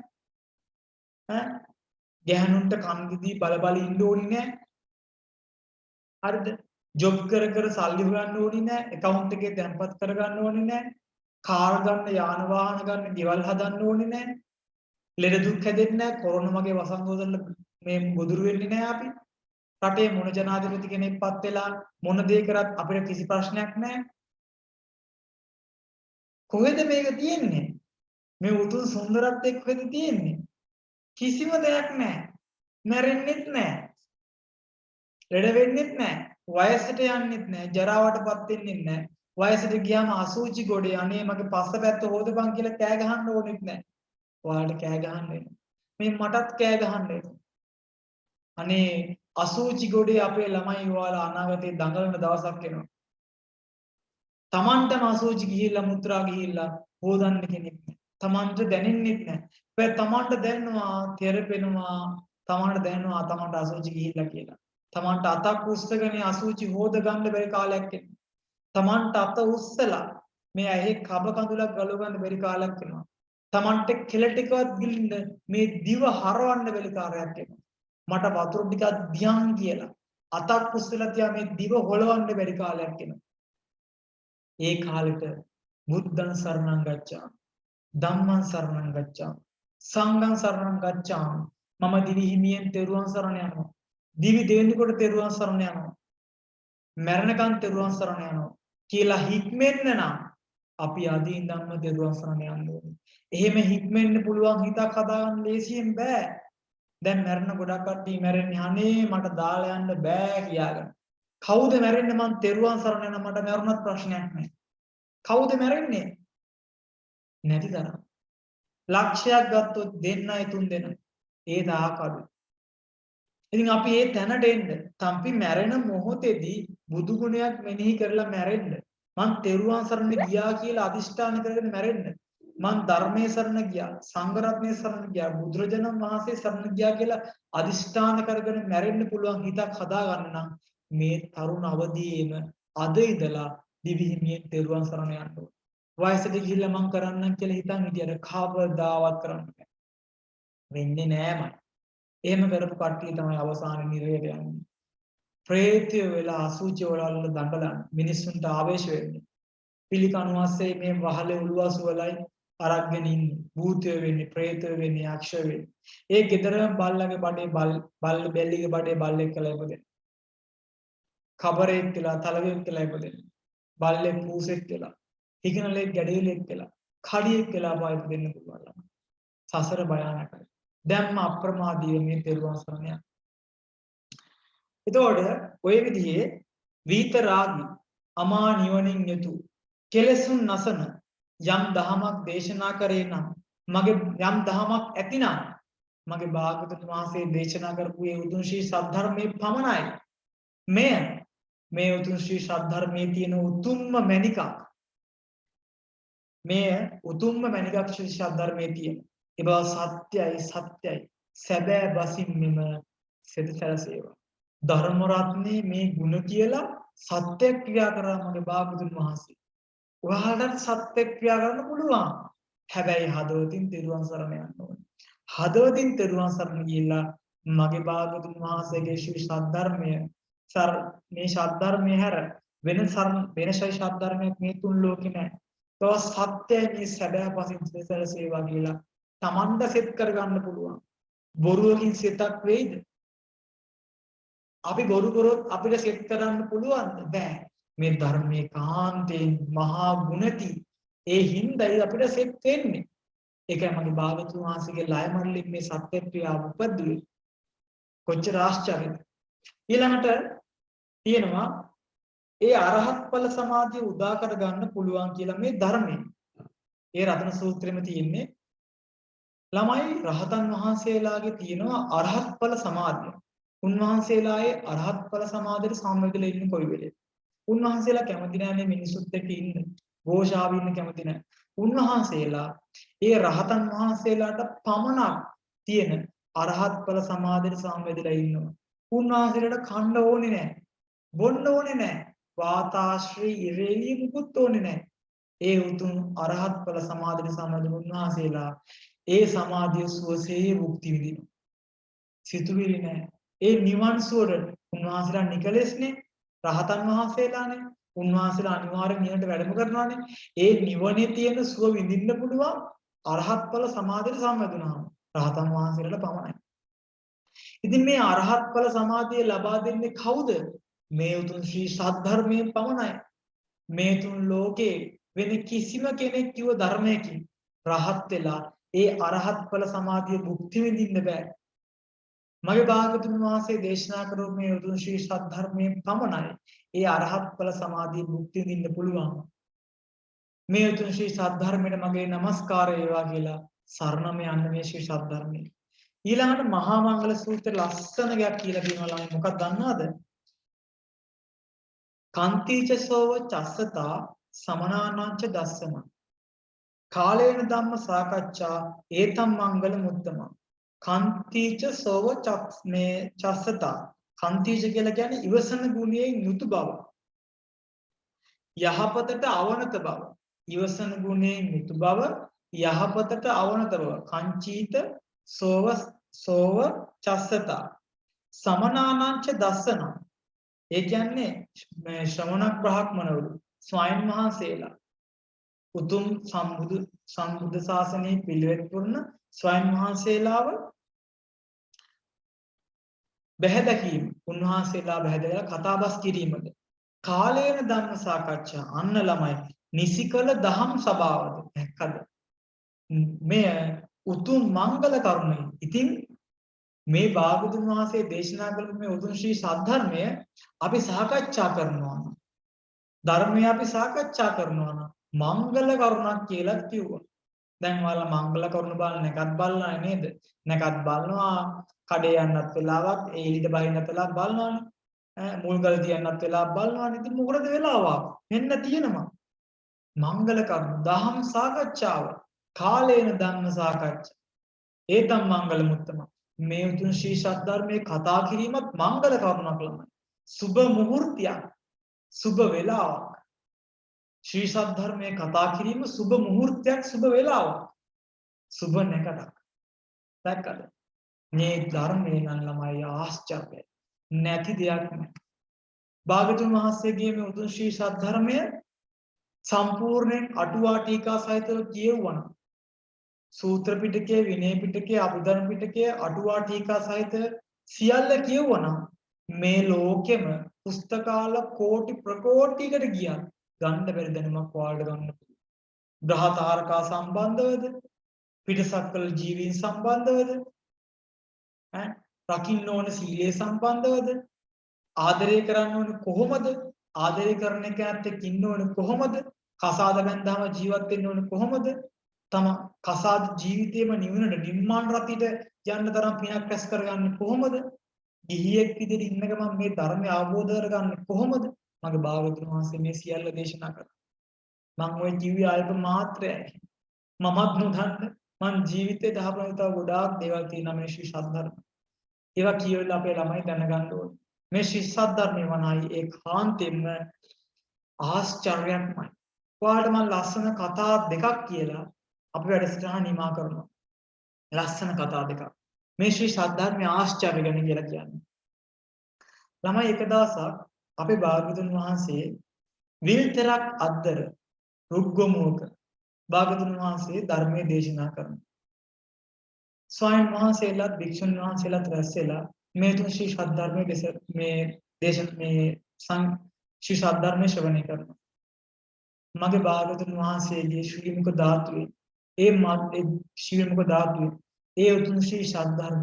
ඈ ගැහණුන්ට කන් දීදී බල බල ඉන්න ඕනේ නැහැ හරිද ජොබ් කර කර සල්ලි හොයන්න ඕනේ නැහැ account එකේ තැන්පත් කර ගන්න ඕනේ නැහැ කාර් ගන්න යාන වාහන ගන්න ගෙවල් හදන්න ඕනේ නැහැ ලෙඩ දුක් හැදෙන්නේ නැහැ කොරෝනා වගේ වසංගතවල මේ ගොදුරු වෙන්නේ නැහැ අපි රටේ මොන ජනාධිපති කෙනෙක්පත් වෙලා මොන දේ කරත් අපිට කිසි ප්‍රශ්නයක් නැහැ කොහෙද මේක තියෙන්නේ මේ උතුම් සුන්දරත්වයේ කොහෙද තියෙන්නේ කිසිම දෙයක් නැහැ මැරෙන්නෙත් නැහැ ලෙඩ වෙන්නෙත් නැහැ වයසට යන්නෙත් නැහැ ජරාවටපත් වෙන්නෙත් නැහැ වයසට ගියාම අසුචි ගොඩේ අනේ මගේ පස්සපැත්ත හොදපන් කියලා කෑ ගහන්න ඕනෙත් නැහැ ඔයාලට කෑ ගහන්න එනවා. මේ මටත් කෑ ගහන්න එනවා. අනේ අසූචි ගොඩේ අපේ ළමයි ඔයාලා අනාගතේ දඟලන දවසක් එනවා. Tamanටම අසූචි ගිහිල්ලා මුත්‍රා ගිහිල්ලා හොදන්න කෙනෙක් නැහැ. Tamanට දැනෙන්නෙත් නැහැ. ඒ Tamanට දැනෙනවා, තෙරපෙනවා, Tamanට දැනෙනවා Tamanට අසූචි ගිහිල්ලා කියලා. Tamanට අතක් උස්සගෙන අසූචි හොද ගන්න බැරි කාලයක් එනවා. Tamanට අත උස්සලා මේ ඇහි කබ කඳුලක් ගලව ගන්න බැරි කාලයක් එනවා. තමන්ට කෙල ටිකවත් ගිලින්න මේ දිව හරවන්න බැරි කාර්යයක් එනවා. මට වතුර ටිකක් දියන් කියලා අතක් උස්සලා තියා මේ දිව හොලවන්න බැරි කාලයක් එනවා. ඒ කාලෙට බුද්ධං සරණං ගච්ඡාමි. ධම්මං සරණං ගච්ඡාමි. සංඝං සරණං ගච්ඡාමි. මම දිවි හිමියෙන් තෙරුවන් සරණ යනවා. දිවි දෙවෙනිකොට තෙරුවන් සරණ යනවා. මරණකන් තෙරුවන් සරණ යනවා කියලා හික්මෙන්න නම් අපි අදී ඉඳන්ම තෙරුවන් සරණ යන්න ඕනේ. එහෙම හික්මෙන්න පුළුවන් හිතක් හදාගන්න ලේසියෙන් බෑ. දැන් මැරෙන ගොඩක් කට්ටිය මැරෙන්නේ අනේ මට දාලා යන්න බෑ කියාගෙන. කවුද මැරෙන්නේ මං තෙරුවන් සරණ යන මට මැරුණත් ප්‍රශ්නයක් නෑ. කවුද මැරෙන්නේ? නැති තරම්. ලක්ෂයක් ගත්තොත් දෙන්නයි තුන් දෙනයි. ඒ දාකඩු. ඉතින් අපි ඒ තැනට එන්න තම්පි මැරෙන මොහොතේදී බුදු ගුණයක් මෙනෙහි කරලා මැරෙන්න. මං තෙරුවන් සරණ ගියා කියලා අදිෂ්ඨාන කරගෙන මැරෙන්න. මං ධර්මයේ සරණ ගියා සංඝ රත්නයේ සරණ ගියා බුදුරජාණන් වහන්සේ සරණ ගියා කියලා අදිෂ්ඨාන කරගෙන මැරෙන්න පුළුවන් හිතක් හදා ගන්න නම් මේ තරුණ අවදියේම අද ඉඳලා දිවි හිමියෙන් තෙරුවන් සරණ යන්න ඕන. වයසට ගිහිල්ලා මං කරන්නම් කියලා හිතන් හිටියට කවදාවත් කරන්න බෑ. වෙන්නේ නෑමයි. එහෙම කරපු කට්ටිය තමයි අවසානයේ නිරයට යන්නේ. ප්‍රේතය වෙලා අසුචි වල දඬලන මිනිස්සුන්ට ආවේශ වෙන්නේ. පිළිකණු ASCII මේ වහලේ උළුවස් වලයි අරගෙන ඉන්නේ. භූතය වෙන්නේ, ප්‍රේතය වෙන්නේ, යක්ෂ වෙන්නේ. ඒ ගෙදරම බල්ලගේ බඩේ බල්ලිගේ බඩේ බල්ලෙක් කියලා ඉපදෙන. කබරෙක් කියලා, තලවෙක් කියලා ඉපදෙන්නේ. බල්ලෙක් පූසෙක් කියලා, හිගනලෙක් ගැඩවිලෙක් කියලා, කඩියෙක් කියලා පායි ඉපදෙන්න පුළුවන්. සසර භයානකයි. දැන්ම අප්‍රමාදීව මේ තෙරුවන් සරණ යන්න. එතකොට ඔය විදිහේ විතරාගී අමා නිවනින් යුතු කෙලෙසුන් නසන යම් දහමක් දේශනා කරේ නම් මගේ යම් දහමක් ඇතිනම් මගේ භාගතුන් වහන්සේ දේශනා කරපු ඒ උතුම් ශ්‍රී සද්ධර්මයේ පමණයි. මේ උතුම් ශ්‍රී සද්ධර්මයේ තියෙන උතුම්ම මණිකක්. මේ උතුම්ම මණිකක් ශ්‍රී සද්ධර්මයේ තියෙන. ඒ බව සත්‍යයි සැබෑ බසින්ම සිත සැලසේවා. ධර්ම රත්නේ මේ ගුණ කියලා සත්‍ය ක්‍රියා කරා මගේ භාගතුන් වහන්සේ. ඔයාලට සත්‍ය ක්‍රියා කරන්න පුළුවන්. හැබැයි හදවතින් තෙරුවන් සරණ යන්න ඕනේ. හදවතින් තෙරුවන් සරණ ගිහිල්ලා මගේ භාගතුන් වහන්සේගේ ශ්‍රී සද්ධර්මය මේ සද්ධර්මය හැර වෙන ශ්‍රී සද්ධර්මයක් මේ තුන් ලෝකේ නැහැ. තව සත්‍යයි මේ සැබෑ පසින් සැලසේවා කියලා තමන්ට සෙත් කරගන්න පුළුවන්. බොරුවකින් සෙතක් වෙයිද? අපි බොරු කරොත් අපිට සෙට් කරන්න පුළුවන්ද? බෑ. මේ ධර්මයේ කාන්තේ මහා ගුණති. ඒ හින්දායි අපිට සෙට් වෙන්නේ. ඒකයි මගේ භාගතුන් වහන්සේගේ ලයමල්ලේ මේ සත්‍ය ක්‍රියාව උපද්දුවේ. කොච්චර ආශ්චර්යද? ඊළඟට තියෙනවා ඒ අරහත් ඵල සමාධිය උදා කර ගන්න පුළුවන් කියලා මේ ධර්මයේ. ඒ රතන සූත්‍රෙම තියෙන්නේ ළමයි රහතන් වහන්සේලාගේ තියෙනවා අරහත් ඵල සමාධිය. උන්වහන්සේලාගේ අරහත් ඵල සමාධියට සම්බන්ධලා ඉන්නේ කොයි වෙලේද? උන්වහන්සේලා කැමති නැහැ මිනිසුත් එක්ක ඉන්න. ഘോഷාව ඉන්න කැමති නැහැ. උන්වහන්සේලා ඒ රහතන් වහන්සේලාට පමණක් තියෙන අරහත් ඵල සමාධියට සම්බන්ධලා ඉන්නවා. උන්වහන්සේලාට කන්න ඕනේ නැහැ. බොන්න ඕනේ නැහැ. වාතාශ්‍රී ඉරේලිය මුකුත් ඕනේ නැහැ. ඒ උතුම් අරහත් ඵල සමාධියට සම්බන්ධ උන්වහන්සේලා ඒ සමාධිය සුවසේ භුක්ති විඳිනවා. සිතුවිලි නැහැ. ඒ නිවන් සුවර උන්වහන්සේලා නිකලෙස්නේ රහතන් වහන්සේලානේ. උන්වහන්සේලා අනිවාර්යෙන් නිවනට වැඩම කරනවානේ. ඒ නිවනේ තියෙන සුව විඳින්න පුළුවන් අරහත් ඵල සමාධියට සම්බන්ධුනහම රහතන් වහන්සේලාට පමණයි. ඉතින් මේ අරහත් ඵල සමාධිය ලබා දෙන්නේ කවුද? මේ උතුම් ශ්‍රී සද්ධර්මයෙන් පමණයි. මේ තුන් ලෝකේ වෙන කිසිම කෙනෙක් කිව්ව ධර්මයකින් රහත් වෙලා ඒ අරහත් ඵල සමාධිය භුක්ති විඳින්න බෑ. මගේ භාගතුන් වහන්සේ දේශනා කරපු මේ උතුම් ශ්‍රී සද්ධර්මයේ පමණයි ඒ අරහත් ඵල සමාධිය භුක්ති විඳින්න පුළුවන්. මේ උතුම් ශ්‍රී සද්ධර්මයට මගේ নমස්කාරය වේවා කියලා සරණම යන්න මේ ශ්‍රී සද්ධර්මයේ. ඊළඟට මහා මංගල සූත්‍ර ලස්සන ගයක් කියලා කියනවා ළමයි. මොකක්ද දන්නවද? කන්තිචසෝව චස්සතා සමනානංච දස්සන කාලේන ධම්ම සාකච්ඡා ඒතම් මංගල මුත්තම. කන්තිච සෝව චස්සතා. කන්තිච කියලා කියන්නේ ඉවසන ගුණයෙන් යුතු බව. යහපතට අවනත බව. ඉවසන ගුණයෙන් යුතු බව යහපතට අවනත බව. කංචීත සෝව චස්සතා සමනානංච දස්සන. ඒ කියන්නේ මේ ශ්‍රමණ බ්‍රාහ්මණවරු ස්වයන් වහන්සේලා උතුම් සම්බුද්ධ ශාසනයේ පිළිවෙත් පුරන ස්වයන් වහන්සේලාව බැහැදකීම උන්වහන්සේලා බැහැදලා කතාබස් කිරීමද කාලේන ධම්ම සාකච්ඡා අන්න ළමයි නිසිකල දහම් සභාවද දැක්කද මෙය උතුම් මංගල කරුණයි. ඉතින් මේ භාගතුන් වහන්සේ දේශනා කළ මේ උතුම් ශ්‍රී සද්ධර්මය අපි සාකච්ඡා කරනවා නම් ධර්මය අපි සාකච්ඡා කරනවා නම් මංගල කරුණක් කියලා කිව්වා. දැන් ඔයාලා මංගල කරුණ බලන එකත් බලනවා නේද? නැකත් බලනවා කඩේ යන්නත් වෙලාවක් එළියට බහින්නත් වෙලාවක් බලනවානේ. මුල්ගල් තියන්නත් වෙලාවක් බලනවානේ. ඉතින් මොකටද වෙලාවක්? මෙන්න තියෙනවා. මංගල කරුණ දහම් සාකච්ඡාව කාලේන ධම්ම සාකච්ඡා. ඒතම් මංගල මුත්තම. මේ උතුම් ශ්‍රී සද්ධර්මයේ කතා කිරීමත් මංගල කරුණක් ළමයි. සුබ මුහුර්තයක්. සුබ වේලාවක්. ශ්‍රී සද්ධර්මයේ කතා කිරීම සුබ මුහුර්තයක් සුබ වේලාවක්. සුබ නැකතක්. දැක්කද? මේ ධර්මයේ නම් ළමයි ආශ්චර්යයි. නැති දෙයක් නෑ. භාගතුන් වහන්සේගේ මේ උතුම් ශ්‍රී සද්ධර්මය සම්පූර්ණයෙන් අටුවා ටීකා සහිතව කියවුවා. සූත්‍ර පිටකයේ විනය පිටකයේ අභිධර්ම පිටකයේ අටුවා ටීකා සහිත සියල්ල කියවුවා. මේ ලෝකෙම පුස්තකාල කෝටි ප්‍රකෝටියකට ගියා. ගන්න බැරි දැනුමක් ඔයාලට ගන්න පුළුවන්. ග්‍රහතාරකා සම්බන්ධවද? පිටසක්වල ජීවීන් සම්බන්ධවද? රකින්න ඕන සීලය සම්බන්ධවද? ආදරය කරන්න ඕන කොහොමද? ආදරය කරන එකත් එක්ක ඉන්න ඕන කොහොමද? කසාද බැඳාම ජීවත් වෙන්න ඕන කොහොමද? තම කසාද ජීවිතේම නිවනට නිම්මාන රතිට යන්න තරම් පිනක් රැස් කරගන්නේ කොහොමද? ගිහියෙක් විදිහට ඉන්න ගමන් මේ ධර්මය අවබෝධ කරගන්නේ කොහොමද? මගේ භාගතුන් වහන්සේ මේ සියල්ල දේශනා කළා. මම ওই ජීවි අල්ප මාත්‍රයයි. මමත් නොදන්න මං ජීවිතේ දහපන තව ගොඩාක් දේවල් තියෙනවා මේ ශ්‍රී සද්ධර්ම. ඒවා කියවලා අපේ ළමයි දැනගන්න ඕනේ. මේ ශ්‍රී සද්ධර්මයේ වනයි ඒකාන්තයෙන්ම ආශ්චර්යයක්මයි. ඔයාලට මම ලස්සන කතා දෙකක් කියලා අපි වැඩසටහන නිමා කරනවා. ලස්සන කතා දෙකක්. මේ ශ්‍රී සද්ධර්මයේ ආශ්චර්ය ගැන කියලා කියන්නේ. ළමයි එක දවසක් අපේ භාග්‍යවතුන් වහන්සේ විල්තරක් අද්දර රුග්ගමුවක භාග්‍යවතුන් වහන්සේ ධර්මයේ දේශනා කරනවා. ස්වාමීන් වහන්සේලාත් භික්ෂුන් වහන්සේලාත් රැස්වෙලා මේ තුන් ශ්‍රී සද්ධර්මයේ ශ්‍රී සද්ධර්මයේ ශ්‍රවණය කරනවා. මගේ භාග්‍යවතුන් වහන්සේගේ ශ්‍රී මුඛ ධාතුවේ ශ්‍රී මුඛ ධාතුවේ ඒ උතුම් ශ්‍රී සද්ධර්ම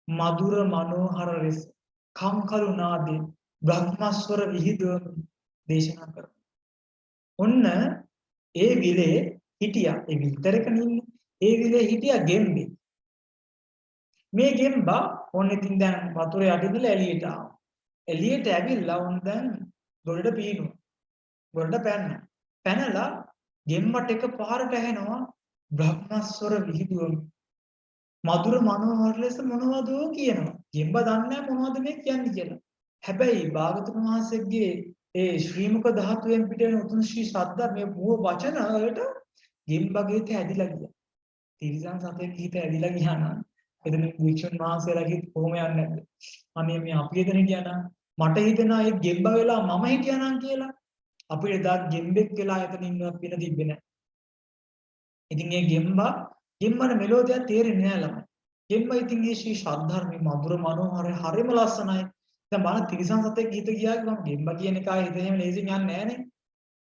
මధుර මනෝහර රස කම්කරු නාදේ බ්‍රහ්මස්වර විහිදුව දේශනා කරනවා. ඔන්න ඒ විලේ හිටියා. ඒ විතරක නින්නේ. ඒ විලේ හිටියා ගෙම්බේ. මේ ගෙම්බා ඔන්න ඉතින් දැන් වතුරේ යටින්දලා එළියට ආවා. එළියට ඇවිල්ලා උන් දැන් ගොඩට පීනුවා. ගොඩට පැන්නා. පැනලා ගෙම්බට එක පාරට ඇහෙනවා බ්‍රහ්මස්වර විහිදුවම. මధుර මනෝහර ලෙස මොනවද කියනවා. ගෙම්බා දන්නේ මොනවද මේ කියන්නේ කියලා. හැබැයි භාගතුන් වහන්සේගේ ඒ ශ්‍රී මුඛ ධාතුවෙන් පිට වෙන උතුම් ශ්‍රී සද්ධර්මයේ මුව වචන වලට ගෙම්බගේ හිත ඇදිලා ගියා. තිරිසන් සතෙක් හිත ඇදිලා ගියා නම් එතන වික්ෂුන් වහන්සේලා කිව්ත් කොහොම යන්නේ නැද්ද? අනේ මේ අපි එතන හිටියා නම් මට හිතෙනවා ඒ ගෙම්බ වෙලා මම හිටියා නම් කියලා. අපිට එදා ගෙම්බෙක් වෙලා එතන ඉන්නවත් වෙන තිබ්බේ නැහැ. ඉතින් ඒ ගෙම්බට මෙලෝ දෙයක් තේරෙන්නේ නැහැ ළමයි. ගෙම්බ ඉතින් මේ ශ්‍රී සද්ධර්මයේ මధుර මනෝහරයි හරිම ලස්සනයි. දැන් බලන්න තිරිසන් සතෙක් හිත ගියා ගමන් ගෙම්බ කියන එකයි හිත එහෙම ලේසියෙන් යන්නේ නැහනේ.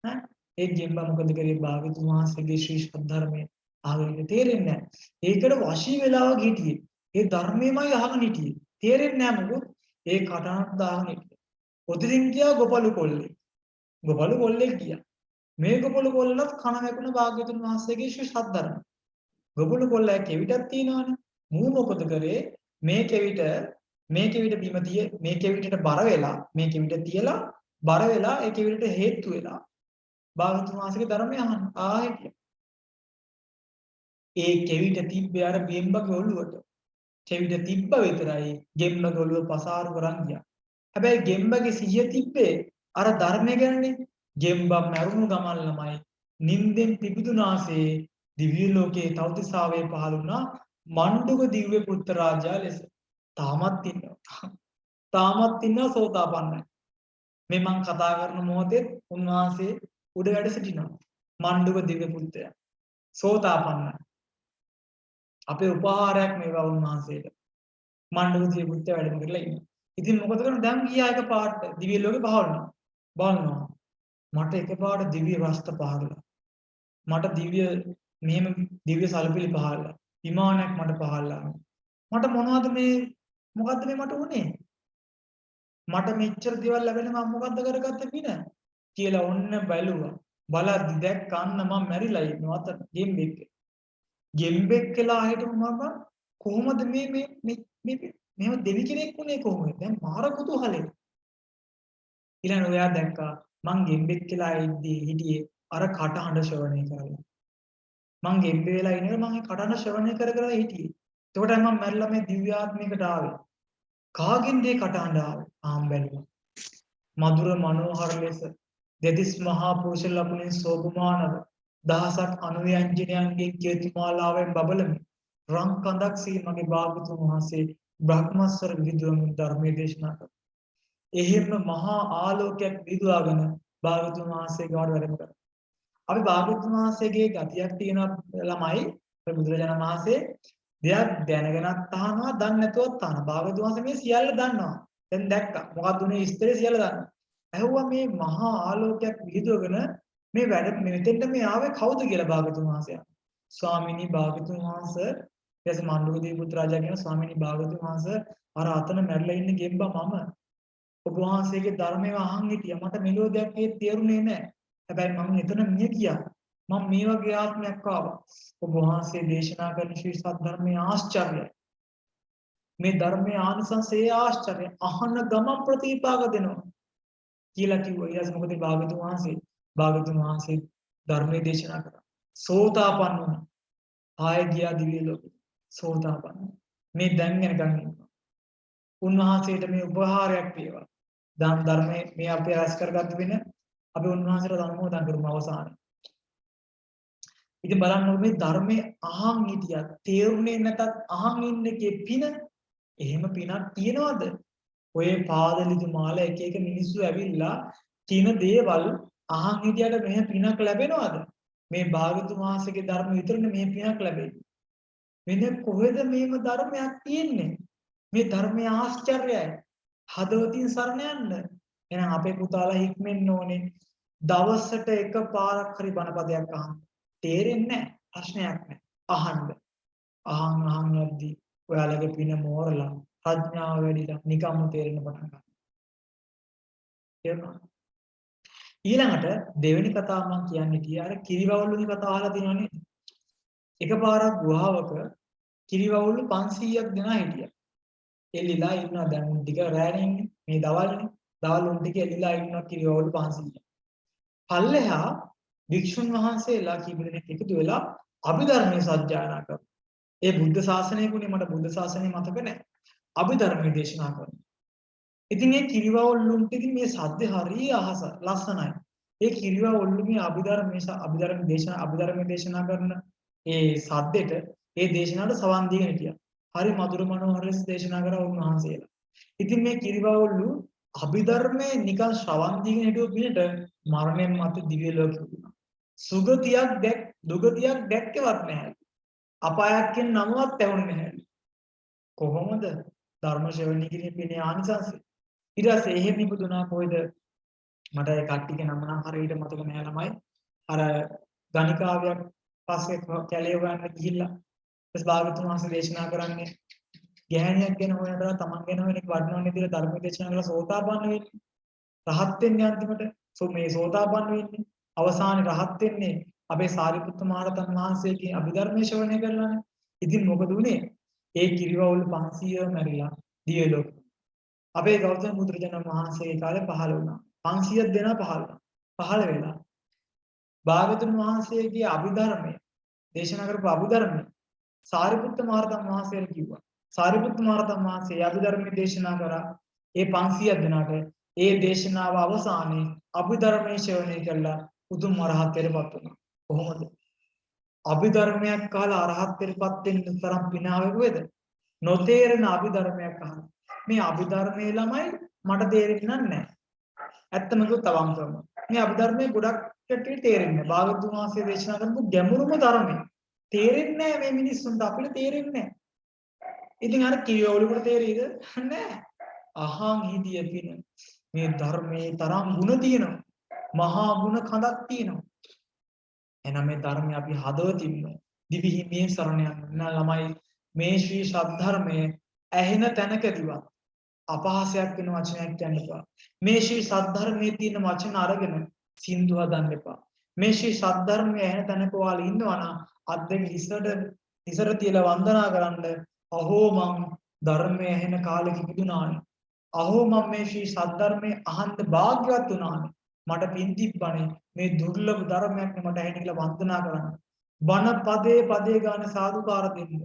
ඈ ඒ ගෙම්බ මොකද කරේ භාගතුන් වහන්සේගේ ශ්‍රී සද්ධර්මයේ ආවෙන්නේ තේරෙන්නේ නැහැ. ඒකට වශී වෙලාව හිටියේ. ඒ ධර්මයමයි අහගෙන හිටියේ. තේරෙන්නේ නැහැ මොකද? ඒ කටහඬ දාගෙන හිටියේ. ඔතනින් ගියා ගොපලු කොල්ලේ. ගොපලු කොල්ලෙක් ගියා. මේ ගොපලු කොල්ලත් කන වැකුණ භාග්‍යවතුන් වහන්සේගේ ශ්‍රී සද්ධර්ම. ගොපලු කොල්ලා කෙවිතක් තියනවනේ. මූ මොකද කරේ? මේ කෙවිත බිම තිය මේ කෙවිතට බර වෙලා මේ කෙවිත තියලා බර වෙලා ඒ කෙවිතට හේතු වෙලා භාග්‍යවතුන් වහන්සේගේ ධර්මය අහන්න ආයෙත් ඒ කෙවිත තිබ්බේ අර ගෙම්බගේ ඔළුවට. කෙවිත තිබ්බ විතරයි ගෙම්බගේ ඔළුව පසාරු කරන් ගියා. හැබැයි ගෙම්බගේ සිහිය තිබ්බේ අර ධර්මය ගැනනේ. ගෙම්බ මරුණු ගමන් ළමයි නින්දෙන් පිබිදුනාසේ දිව්‍ය ලෝකයේ තවතිසාවේ පහළ වුණා මණ්ඩුක දිව්‍ය පුත්‍ර රාජයා ලෙස. තාමත් ඉන්නවා සෝතාපන්නයි. මේ මං කතා කරන මොහොතේ උන්වහන්සේ උඩ වැඩ සිටිනවා. මණ්ඩුක දිව්‍ය පුත්‍රයා සෝතාපන්නයි. අපේ උපහාරයක් මේවා උන්වහන්සේට. මණ්ඩුක දිව්‍ය පුත්‍රයා වැඩම කරලා ඉන්නවා. ඉතින් මොකද කරන්නේ? දැන් ගියා එක පාට දිව්‍ය ලෝකේ බලනවා. මට එකපාරට දිව්‍ය රස්ත පහළලා. මට මෙහෙම දිව්‍ය සල්පිලි පහළලා. විමානයක් මට පහළලා. මට මොකද්ද මේ මට උනේ? මට මෙච්චර දේවල් ලැබෙන මම මොකද්ද කරගත්තේ පින කියලා ඔන්න බැලුවා. බලද්දි දැක්කන්න මම මැරිලා ඉන්නවා අත ගෙම්බෙක් කියලා හිටු මම කොහොමද මේව දෙවි කෙනෙක් උනේ කොහොමද? දැන් මාර කුතුහලෙ. ඊළඟ ඔයා දැක්කා මං ගෙම්බෙක් කියලා හිටියේ අර කටහඬ ශ්‍රවණය කරලා. මං ගෙම්බේ වෙලා ඉන්නේ මං ඒ කටහඬ ශ්‍රවණය කර හිටියේ. එතකොටයි මම මැරිලා මේ දිව්‍ය ආත්මයකට ආවේ. කාගෙන්ද ඒ කටහඬ ආවේ? ආම්බැලුවා. මధుර මනෝහර ලෙස දෙතිස් මහා පුරුෂ ලකුණෙන් සෝභමානව දහසක් අනුව්‍යංජනයන්ගේ කීර්තිමාලාවෙන් බබලමි. රං කඳක් සී මගේ භාගතුන් වහන්සේ බ්‍රහ්මස්වර විදුවම ධර්මයේ දේශනා කළා. එහෙම මහා ආලෝකයක් විදුවාගෙන භාගතුන් වහන්සේ ගාවට වැඩම කළා. අපි භාගතුන් වහන්සේගේ ගතියක් තියෙන ළමයි බුදුරජාණන් වහන්සේ දෙයක් දැනගෙනත් අහනවා දන්නේ නැතුවත් අහනවා. භාගතුන් වහන්සේ මේ සියල්ල දන්නවා. දැන් දැක්කා. මොකක්ද උනේ ඉස්තරේ කියලා දන්න. ඇහුවා මේ මහා ආලෝකයක් විහිදුවගෙන මේ වැඩ මෙතෙන්ට මේ ආවේ කවුද කියලා භාගතුන් වහන්සේ. ස්වාමීනි භාගතුන් වහන්සේ එස් මණ්ඩුකදී පුත්‍රාජා කියන ස්වාමීනි භාගතුන් වහන්සේ අර අතන මැරලා ඉන්න ගෙම්බා මම ඔබ වහන්සේගේ ධර්මය අහන් හිටියා. මට මෙලෝ දෙයක් තේරුනේ නැහැ. හැබැයි මම එතන මිය ගියා. මම මේ වගේ ආත්මයක් ආවා. ඔබ වහන්සේ දේශනා කරන ශ්‍රී සද්ධර්මයේ ආශ්චර්යයි. මේ ධර්මයේ ආනිසංසයේ ආශ්චර්යයි. අහන ගමන් ප්‍රතිපාක දෙනවා කියලා කිව්වා. ඊට පස්සේ මොකද භාගතුන් වහන්සේ ධර්මයේ දේශනා කරා. සෝතාපන්න වුණා. ආය ගියා දිව්‍ය ලෝකෙට. සෝතාපන්න. මේ දැන් යනකම් ඉන්නවා. උන්වහන්සේට මේ උපහාරයක් වේවා. දාන ධර්මයේ මේ අපි රැස් කරගත්ත වෙන අපි උන්වහන්සේට ධර්මෝදන් කරමු අවසානයේ. ඉතින් බලන්න මේ ධර්මයේ අහන් හිටියා තේරුනේ නැතත් අහන් ඉන්නකේ පින එහෙම පිනක් තියනවද? ඔය පාදලිතු මාල එක එක මිනිස්සු ඇවිල්ලා කින දේවල් අහන් හිටියට මෙහෙ පිනක් ලැබෙනවද? මේ භාගතුන් වහන්සේගේ ධර්ම විතරනේ මෙහෙ පිනක් ලැබෙන්නේ. වෙන කොහෙද මේම ධර්මයක් තියෙන්නේ? මේ ධර්මයේ ආශ්චර්යයි. හදවතින් සරණ යන්න. එහෙනම් අපේ පුතාලා හික්මෙන්න ඕනේ. දවසට එක පාරක් හරි බණපදයක් අහන්න. තේරෙන්නේ නැහැ. ප්‍රශ්නයක් නැහැ. අහන්න. අහන් යද්දී ඔයාලගේ පින මෝරලා ප්‍රඥාව වැඩිලා නිකම්ම තේරෙන්න පටන් ගන්නවා. තේරුණාද? ඊළඟට දෙවෙනි කතාව මම කියන්නේ කියාර කිරිවවුලුගේ කතාව අහලා තියෙනව නේද? එකපාරක් ගුහාවක කිරිවවුලු 500ක් දෙනා හිටියා. එල්ලිලා ඉන්නවා දැන් උන් ටික රැණේ ඉන්නේ. මේ දවල්නේ. දවල් උන් ටික එල්ලිලා ඉන්නවා කිරිවවුලු 500ක්. පල්ලෙහා වික්ෂුන් වහන්සේලා කීප දෙනෙක් එකතු වෙලා අභිධර්මයේ සජ්ජායනා කරනවා. ඒ බුද්ධ ශාසනයකුනේ මට බුද්ධ ශාසනය මතක නැහැ. අභිධර්මයේ දේශනා කරනවා. ඉතින් මේ කිරිවවුල්ලුන්ට ඉතින් මේ සද්ද හරිය අහස ලස්සනයි. ඒ කිරිවවුල්ලුගේ අභිධර්මයේ දේශනා කරන ඒ සද්දෙට ඒ දේශනාවට සවන් දීගෙන හිටියා. හරි මధుර මනෝහර ලෙස දේශනා කරා උන්වහන්සේලා. ඉතින් මේ කිරිවවුල්ලු අභිධර්මයේ නිකන් ශ්‍රවණ දීගෙන හිටුව පිළිට මරණයන් මත දිව්‍ය ලෝකෙ උනා. සුගතියක් දුගතියක් දැක්කවත් නැහැ. අපායක් කියන නමවත් ඇහුන්නේ නැහැ. කොහොමද? ධර්ම ශ්‍රවණය කිරීමේ ආනිසංසය. ඊට පස්සේ එහෙම ඉපදුනා කොයිද? මට ඒ කට්ටියගේ නම නම් හරියට මතක නෑ ළමයි. අර ගණිකාවයක් පස්සේ කැලේ හොයන්න ගිහිල්ලා ඊට භාගතුන් වහන්සේ දේශනා කරන්නේ ගැහණියක් ගැන හොයනදා තමන් ගැන හොයන එක වඩනවන්නේ කියලා ධර්ම දේශනා කරලා සෝතාපන්න වෙන්නේ. රහත් වෙන්නේ අන්තිමට. මේ සෝතාපන්න වෙන්නේ. අවසානයේ රහත් වෙන්නේ අපේ සාරිපුත්ත මහ රහතන් වහන්සේගේ අභිධර්මයේ ශ්‍රවණය කරලානේ. ඉතින් මොකද උනේ? ඒ කිරිවවුල් 500 මැරිලා දිව්‍ය ලෝකෙ. අපේ ගෞතම බුදුරජාණන් වහන්සේගේ කාලේ පහළ වුණා. 500 දෙනා පහළ වෙලා. භාගතුන් වහන්සේගේ අභිධර්මය දේශනා කරපු අභිධර්මය සාරිපුත්ත මහ රහතන් වහන්සේට කිව්වා. සාරිපුත්ත මහ රහතන් වහන්සේ අභිධර්මයේ දේශනා කරා ඒ 500 දෙනාට ඒ දේශනාව අවසානයේ අභිධර්මයේ ශ්‍රවණය කළා උතුම් අරහත්ත්වයටපත් වුණා. කොහොමද? අභිධර්මයක් කාලා අරහත්ත්වයටපත් වෙන්න තරම් පිනාවෙක වේද? නොතේරෙන අභිධර්මයක් අහන. මේ අභිධර්මයේ ළමයි මට තේරෙන්නේ නැහැ. ඇත්තම කිව්වොත් අවංකවම. මේ අභිධර්මයේ ගොඩක් කටට තේරෙන්නේ නැහැ. භාගතුන් වහන්සේ දේශනා කරපු ගැඹුරුම ධර්මය තේරෙන්නේ නැහැ මේ මිනිස්සුන්ට අපිට තේරෙන්නේ නැහැ. ඉතින් අර කිරියවලුකට තේරෙයිද? නැහැ. අහන් හිටිය පින මේ ධර්මයේ තරම් ಗುಣ තියෙනවා. මහා ගුණ කඳක් තියෙනවා. එහෙනම් මේ ධර්මය අපි හදවතින්ම දිවිහිමියෙන් සරණ යන්න ළමයි මේ ශ්‍රී සද්ධර්මයේ ඇහෙන තැනකදීවත් අපහාසයක් වෙන වචනයක් කියන්න එපා. මේ ශ්‍රී සද්ධර්මයේ තියෙන වචන අරගෙන සින්දු හදන්න එපා. මේ ශ්‍රී සද්ධර්මයේ ඇහෙන තැනක ඔයාලා ඉන්නවා නම් අත් දෙක හිසට තියලා වන්දනා කරන්න. අහෝ මං ධර්මයේ ඇහෙන කාලෙක ඉපදුනානේ. අහෝ මම මේ ශ්‍රී සද්ධර්මයේ අහන්න වාග්යවත් වුණානේ. මට පින් තිබ්බනේ මේ දුර්ලභ ධර්මයක් මට ඇහෙන කියලා වන්දනා කරන්න. බණ පදේ ගාන සාදුකාර දෙන්න.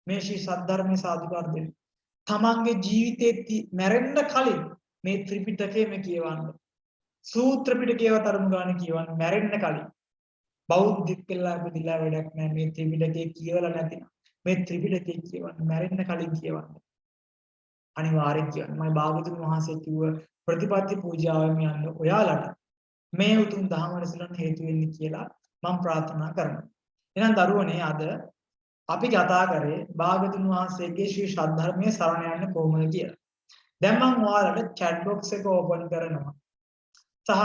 මේ ශ්‍රී සද්ධර්මයේ සාදුකාර දෙන්න. තමන්ගේ ජීවිතේ මැරෙන්න කලින් මේ ත්‍රිපිටකයම කියවන්න. සූත්‍ර පිටකයව තරම් ගාන කියවන්න මැරෙන්න කලින්. බෞද්ධික කියලා ඉපදිලා වැඩක් නැහැ මේ ත්‍රිපිටකේ කියවලා නැතිනම්. මේ ත්‍රිපිටකේ කියවන්න මැරෙන්න කලින් කියවන්න. අනිවාර්යෙන් කියන්න. මම භාගතුන් වහන්සේ කිව්ව ප්‍රතිපත්ති පූජාවෙම යන්න ඔයාලට මේ උතුම් දහම රැසලන්න හේතු වෙන්නේ කියලා මම ප්‍රාර්ථනා කරනවා. එහෙනම් දරුවනේ අද අපි කතා කරේ භාගතුන් වහන්සේගේ ශ්‍රී සද්ධර්මයේ සරණ යන්න කොහොමද කියලා. දැන් මම ඔයාලට chat box එක open කරනවා. සහ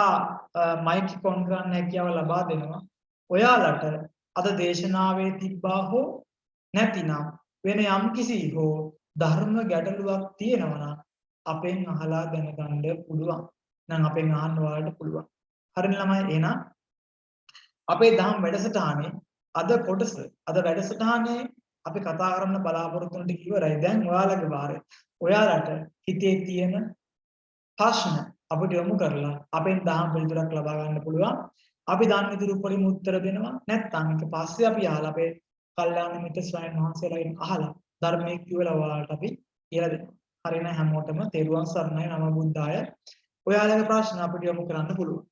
mic එක on කරන්න හැකියාව ලබා දෙනවා. ඔයාලට අද දේශනාවේ තිබ්බා හෝ නැතිනම් වෙන යම්කිසි හෝ ධර්ම ගැටලුවක් තියෙනවා නම් අපෙන් අහලා දැනගන්න පුළුවන්. නම් අපෙන් අහන්න ඔයාලට පුළුවන්. හරිනේ ළමයි එහෙනම් අපේ දහම් වැඩසටහනේ අද කොටස අද වැඩසටහනේ අපි කතා කරන්න බලාපොරොත්තු වෙන ටික ඉවරයි. දැන් ඔයාලගේ වාරය. ඔයාලට හිතේ තියෙන ප්‍රශ්න අපිට යොමු කරලා අපෙන් දහම් පිළිතුරක් ලබා ගන්න පුළුවන්. අපි දන්න ඉදිරි උපරිම උත්තර දෙනවා. නැත්නම් ඊට පස්සේ අපි අහලා අපේ කල්යාණ මිත්‍ර ස්වාමීන් වහන්සේලාගෙන් අහලා ධර්මයේ කියවලා ඔයාලට අපි කියලා දෙනවා. හරිනේ හැමෝටම තෙරුවන් සරණයි නම බුද්ධාය. ඔයාලගේ ප්‍රශ්න අපිට යොමු කරන්න පුළුවන්.